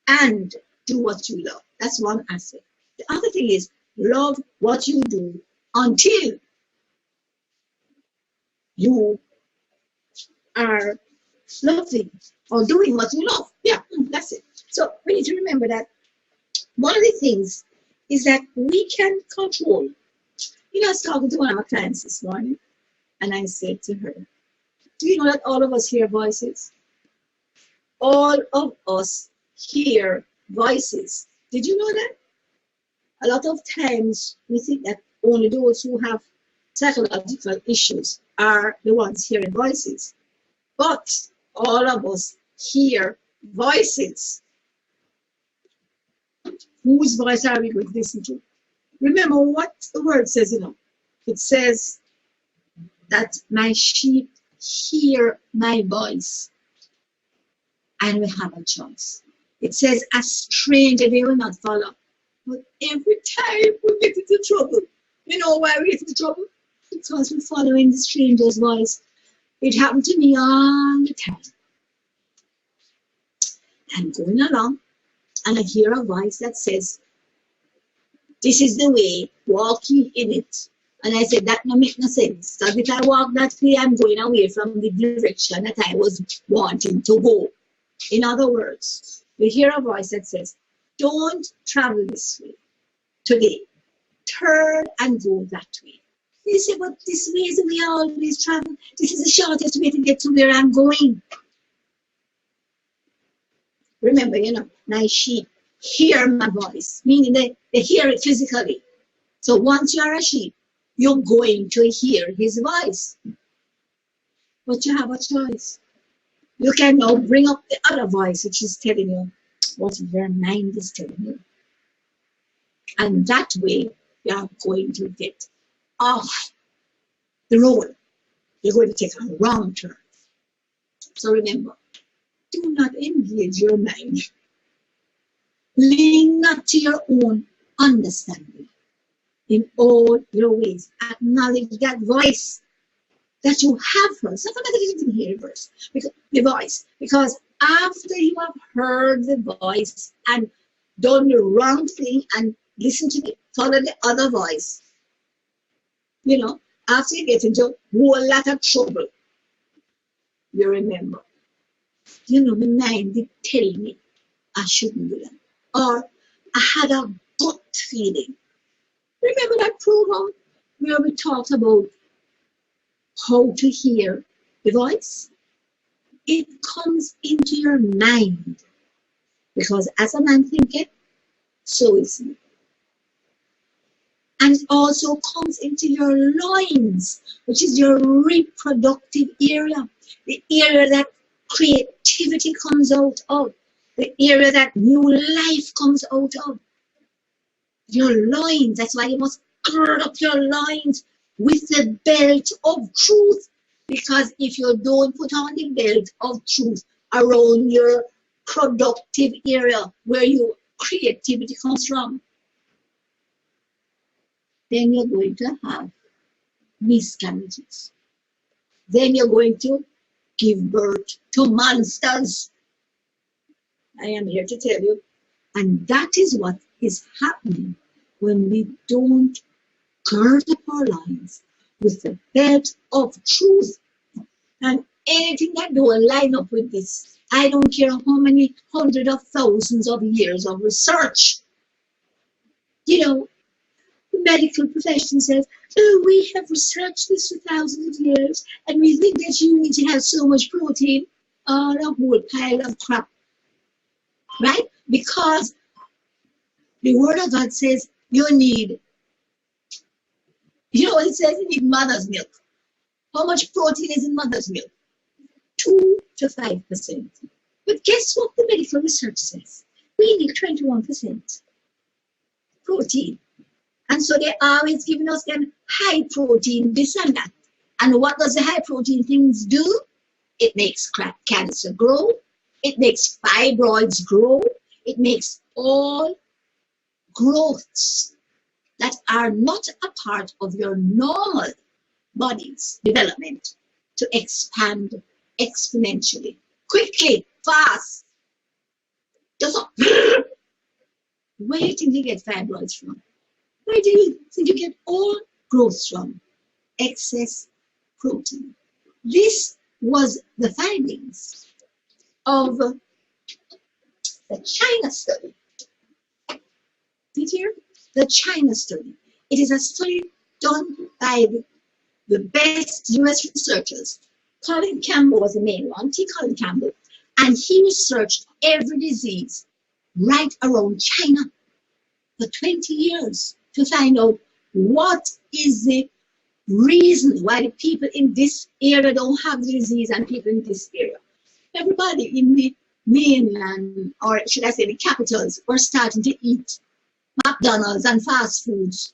and do what you love. That's one aspect. The other thing is, love what you do until you are loving or doing what you love. Yeah, that's it. So we need to remember that one of the things is that we can control. You know, I was talking to one of my clients this morning, and I said to her, do you know that all of us hear voices? All of us hear voices. Did you know that? A lot of times we think that only those who have psychological issues are the ones hearing voices. But all of us hear voices. Whose voice are we going to listen to? Remember what the word says, you know. It says that my sheep hear my voice, and we have a choice. It says, a stranger they will not follow. But every time we get into trouble, you know why we get into trouble? Because we're following the stranger's voice. It happened to me all the time. I'm going along, and I hear a voice that says, this is the way, walk ye in it. And I said, that no make no sense. Because if I walk that way, I'm going away from the direction that I was wanting to go. In other words, you hear a voice that says, don't travel this way today. Turn and go that way. You say, but this way is the way I always travel. This is the shortest way to get to where I'm going. Remember, you know, my sheep hear my voice, meaning they hear it physically. So once you are a sheep, you're going to hear his voice. But you have a choice. You can now bring up the other voice, which is telling you what your mind is telling you. And that way, you are going to get off the road, you're going to take a wrong turn. So remember, do not engage your mind. Lean not to your own understanding. In all your ways, acknowledge that voice that you have heard. It's not that you didn't hear the voice, because after you have heard the voice and done the wrong thing and listen to it, follow the other voice, you know, after you get into a whole lot of trouble, you remember, you know, my mind did tell me I shouldn't do that, or I had a gut feeling. Remember that program where we talked about how to hear the voice? It comes into your mind, because as a man thinketh, so is he. And it also comes into your loins, which is your reproductive area, the area that creativity comes out of, the area that new life comes out of. Your loins, that's why you must gird up your loins with the belt of truth, because if you don't put on the belt of truth around your productive area where your creativity comes from, then you're going to have miscarriages. Then you're going to give birth to monsters. I am here to tell you. And that is what is happening when we don't gird up our loins with the belt of truth. And anything that don't line up with this, I don't care how many hundreds of thousands of years of research. You know, the medical profession says, oh, we have researched this for thousands of years, and we think that you need to have so much protein. Oh, a whole pile of crap. Right? Because the Word of God says you need, you know what it says? You need mother's milk. How much protein is in mother's milk? 2 to 5%. But guess what the medical research says? We need 21% protein. And so they're always giving us them high protein, this and that. And what does the high protein things do? It makes cancer grow. It makes fibroids grow. It makes all growths that are not a part of your normal body's development to expand exponentially, quickly, fast. Just where do you think you get fibroids from? Where do you think you get all growth from? Excess protein. This was the findings of the China study. Did you hear? The China study. It is a study done by the best US researchers. Colin Campbell was the main one, T. Colin Campbell, and he researched every disease right around China for 20 years to find out what is the reason why the people in this area don't have the disease and people in this area. Everybody in the mainland, or should I say the capitals, were starting to eat McDonald's and fast foods.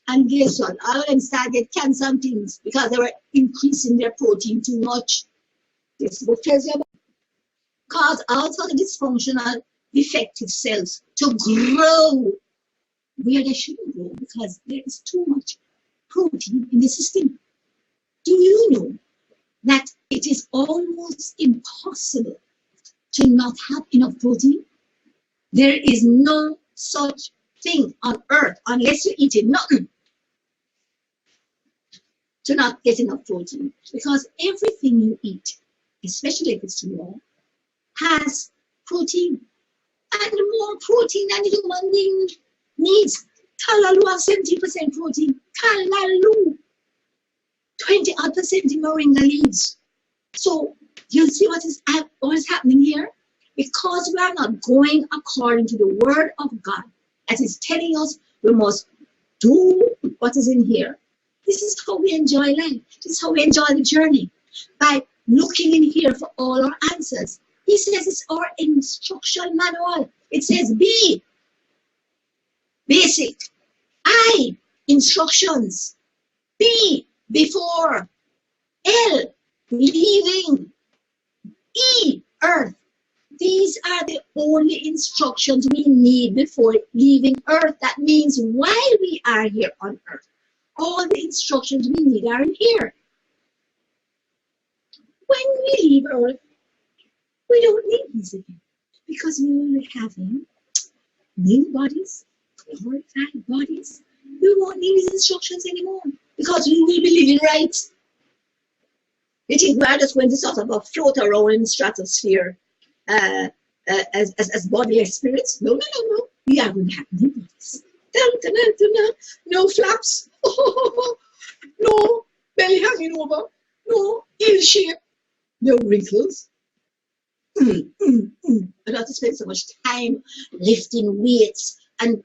And guess what? All of them started to get cancer and things because they were increasing their protein too much. This book tells you about cause also the dysfunctional defective cells to grow where they shouldn't grow because there is too much protein in the system. Do you know that it is almost impossible to not have enough protein? There is no such thing on earth unless you're eating nothing to not get enough protein, because everything you eat, especially if it's raw, has protein, and more protein than the human being needs. Talalu has 70% protein. Talalu, 20% in moringa leaves. So you see what is happening here? Because we are not going according to the word of God, that is telling us we must do what is in here. This is how we enjoy life. This is how we enjoy the journey, by looking in here for all our answers. He says it's our instruction manual. It says B, basic. I, instructions. B before L, leaving. E, earth. These are the only instructions we need before leaving earth. That means while we are here on earth, all the instructions we need are in here. When we leave earth, we don't need these again because we will be having new bodies, glorified bodies. We won't need these instructions anymore because we will be living right. You think we're just going to sort of float around in the stratosphere as bodiless spirits? No, no, no, no. We are going to have new bodies. No flaps. No belly hanging over. No ill shape. No wrinkles. I don't have to spend so much time lifting weights and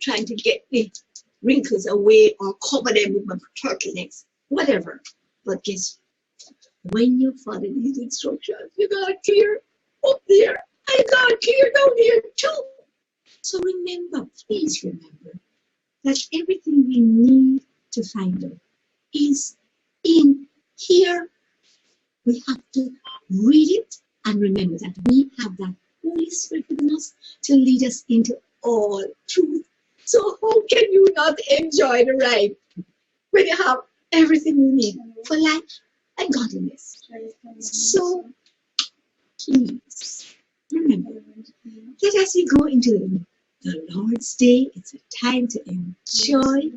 trying to get the wrinkles away or cover them with my turtlenecks. Whatever. But guess when you follow these instructions, you got clear up there. I got clear down here too. So remember, please remember that everything we need to find out is in here. We have to read it and remember that we have that Holy Spirit within us to lead us into all truth. So how can you not enjoy the ride when you have everything you need for life and godliness? So please remember that as you go into the Lord's Day, it's a time to enjoy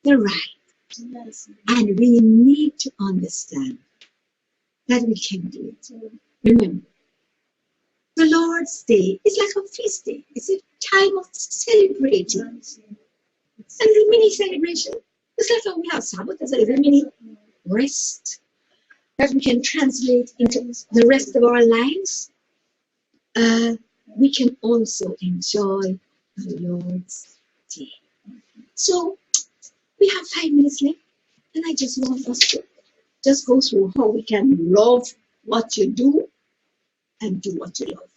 the ride. And we need to understand that we can do it. Remember, the Lord's Day is like a feast day. It's a time of celebrating. And a mini celebration. It's like how we have Sabbath as a little mini rest that we can translate into the rest of our lives. We can also enjoy the Lord's Day. So we have 5 minutes left, and I just want us to just go through how we can love what you do and do what you love.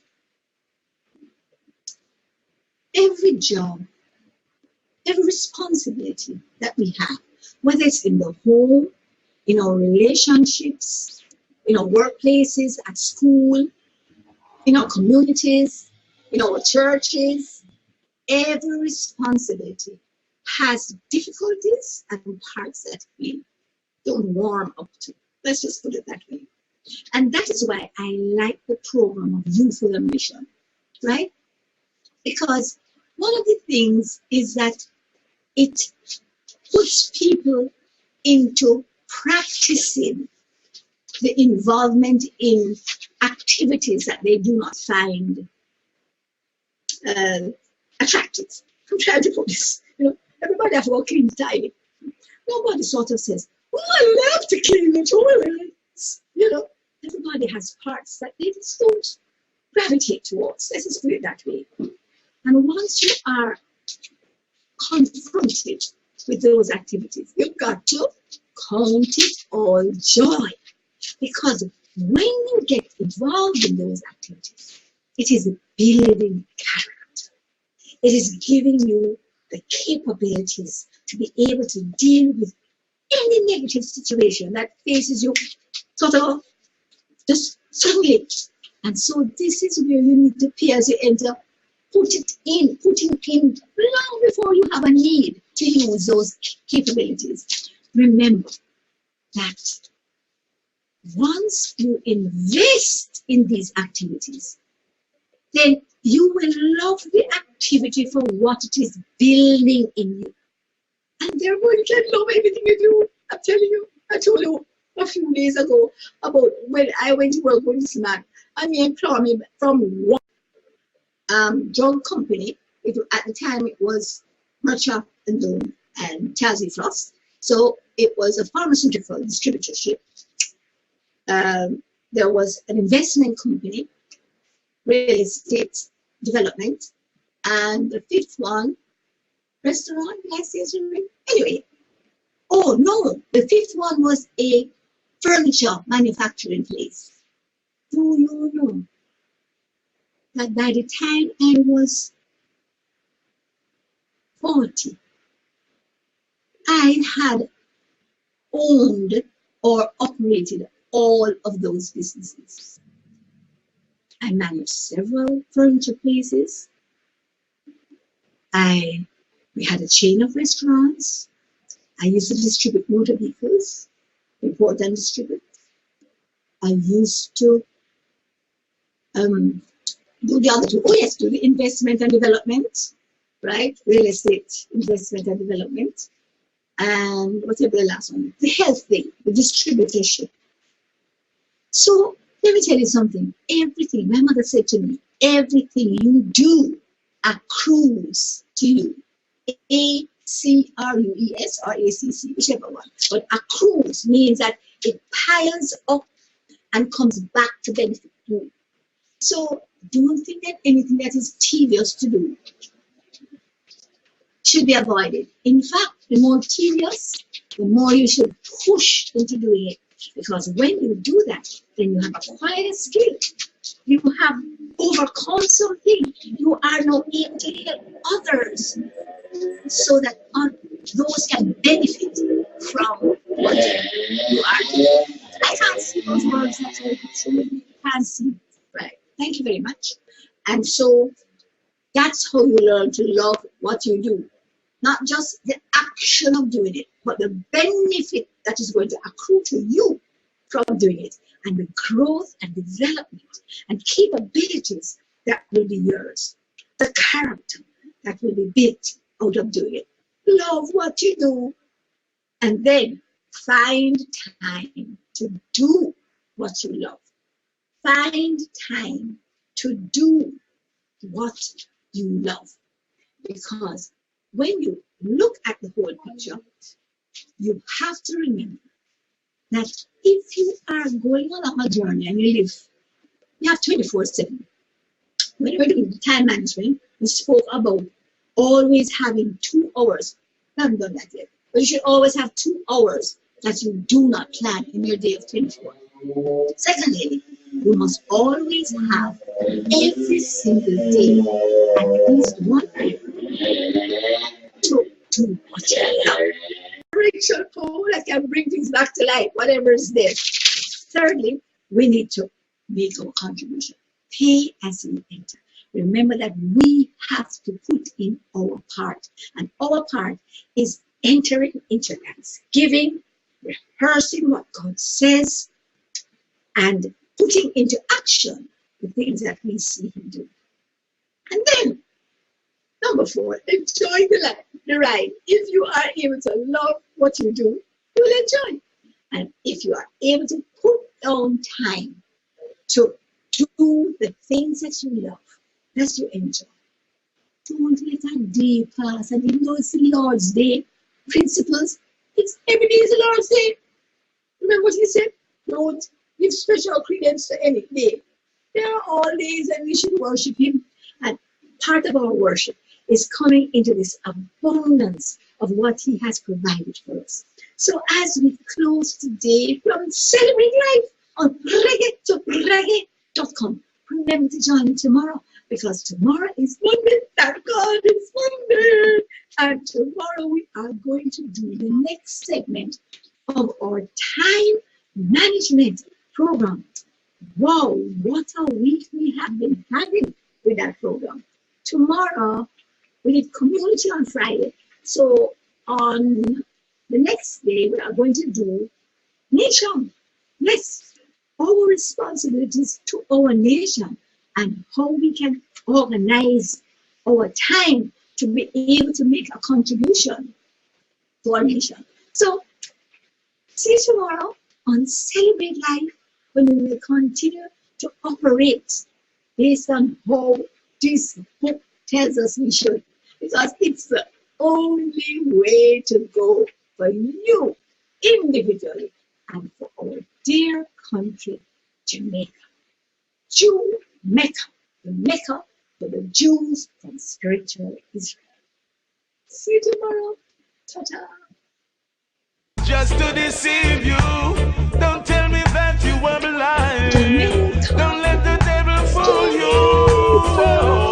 Every job, every responsibility that we have, whether it's in the home, in our relationships, in our workplaces, at school, in our communities, in our churches, every responsibility has difficulties and parts that we don't warm up to. Let's just put it that way. And that is why I like the program of Youth with a Mission, right? Because one of the things is that it puts people into practicing the involvement in activities that they do not find attractive. I'm trying to put this, everybody has to go clean tidy. Nobody sort of says, oh, I love to clean the toilets. Everybody has parts that they just don't gravitate towards. Let's just put it that way. And once you are confronted with those activities, you've got to count it all joy. Because when you get involved in those activities, it is building character. It is giving you the capabilities to be able to deal with any negative situation that faces you sort of just suddenly. And so this is where you need to pay as you enter, putting in long before you have a need to use those capabilities. Remember that once you invest in these activities, then you will love the activity for what it is building in you. And therefore you can love everything you do. I'm telling you, I told you a few days ago about when I went to work with this man, and he employed me from one drug company. At the time it was Mercha and Tazi Floss. So it was a pharmaceutical distributorship. There was an investment company, real estate development, and the fifth one, restaurant, anyway. Oh no, the fifth one was a furniture manufacturing place. Do you know that by the time I was 40, I had owned or operated all of those businesses. I managed several furniture places. We had a chain of restaurants. I used to distribute motor vehicles, import and distribute. I used to do the other two. Oh yes, do the investment and development, right? Real estate investment and development. And whatever the last one, the health thing, the distributorship. So let me tell you something. Everything, my mother said to me, everything you do accrues to you. A-C-R-U-E-S or A-C-C, whichever one. But accrues means that it piles up and comes back to benefit you. So don't think that anything that is tedious to do should be avoided. In fact, the more tedious, the more you should push into doing it. Because when you do that, then you have acquired a skill. You have overcome something. You are now able to help others so that those can benefit from what you are doing. I can't see those words that you can't see. Right. Thank you very much. And so that's how you learn to love what you do. Not just the action of doing it, but the benefit that is going to accrue to you from doing it, and the growth and development and capabilities that will be yours, the character that will be built out of doing it. Love what you do, and then find time to do what you love. Find time to do what you love, because when you look at the whole picture, you have to remember that if you are going on a journey and you have 24/7. When we're doing time management, we spoke about always having 2 hours. I haven't done that yet, but you should always have 2 hours that you do not plan in your day of 24. Secondly, you must always have every single day at least 1 hour to do what you love. Rachel Poe that can bring things back to life, whatever is there. Thirdly, we need to make our contribution. Pay as you enter. Remember that we have to put in our part, and our part is entering into Thanksgiving, rehearsing what God says, and putting into action the things that we see Him do. And then, number 4, enjoy the ride. If you are able to love what you do, you will enjoy. And if you are able to put down time to do the things that you love, that you enjoy, don't let a day pass. And even though it's the Lord's Day, principles, it's every day is the Lord's Day. Remember what He said? Don't give special credence to any day. There are all days that we should worship Him. And part of our worship is coming into this abundance of what He has provided for us. So as we close today from Celebrate Life on reggae2reggae.com, remember to join me tomorrow, because tomorrow is Monday. Thank God it's Monday. And tomorrow we are going to do the next segment of our time management program. Wow, what a week we have been having with that program. Tomorrow, we did community on Friday. So on the next day, we are going to do nation. Yes, our responsibilities to our nation and how we can organize our time to be able to make a contribution to our nation. So see you tomorrow on Celebrate Life, when we will continue to operate based on how this book tells us we should, because it's the only way to go for you individually and for our dear country, Jamaica. Jamaica, the Mecca for the Jews from spiritual Israel. See you tomorrow. Ta-ta. Just to deceive you, don't tell me that you were blind. Jamaica. Don't let the devil fool you.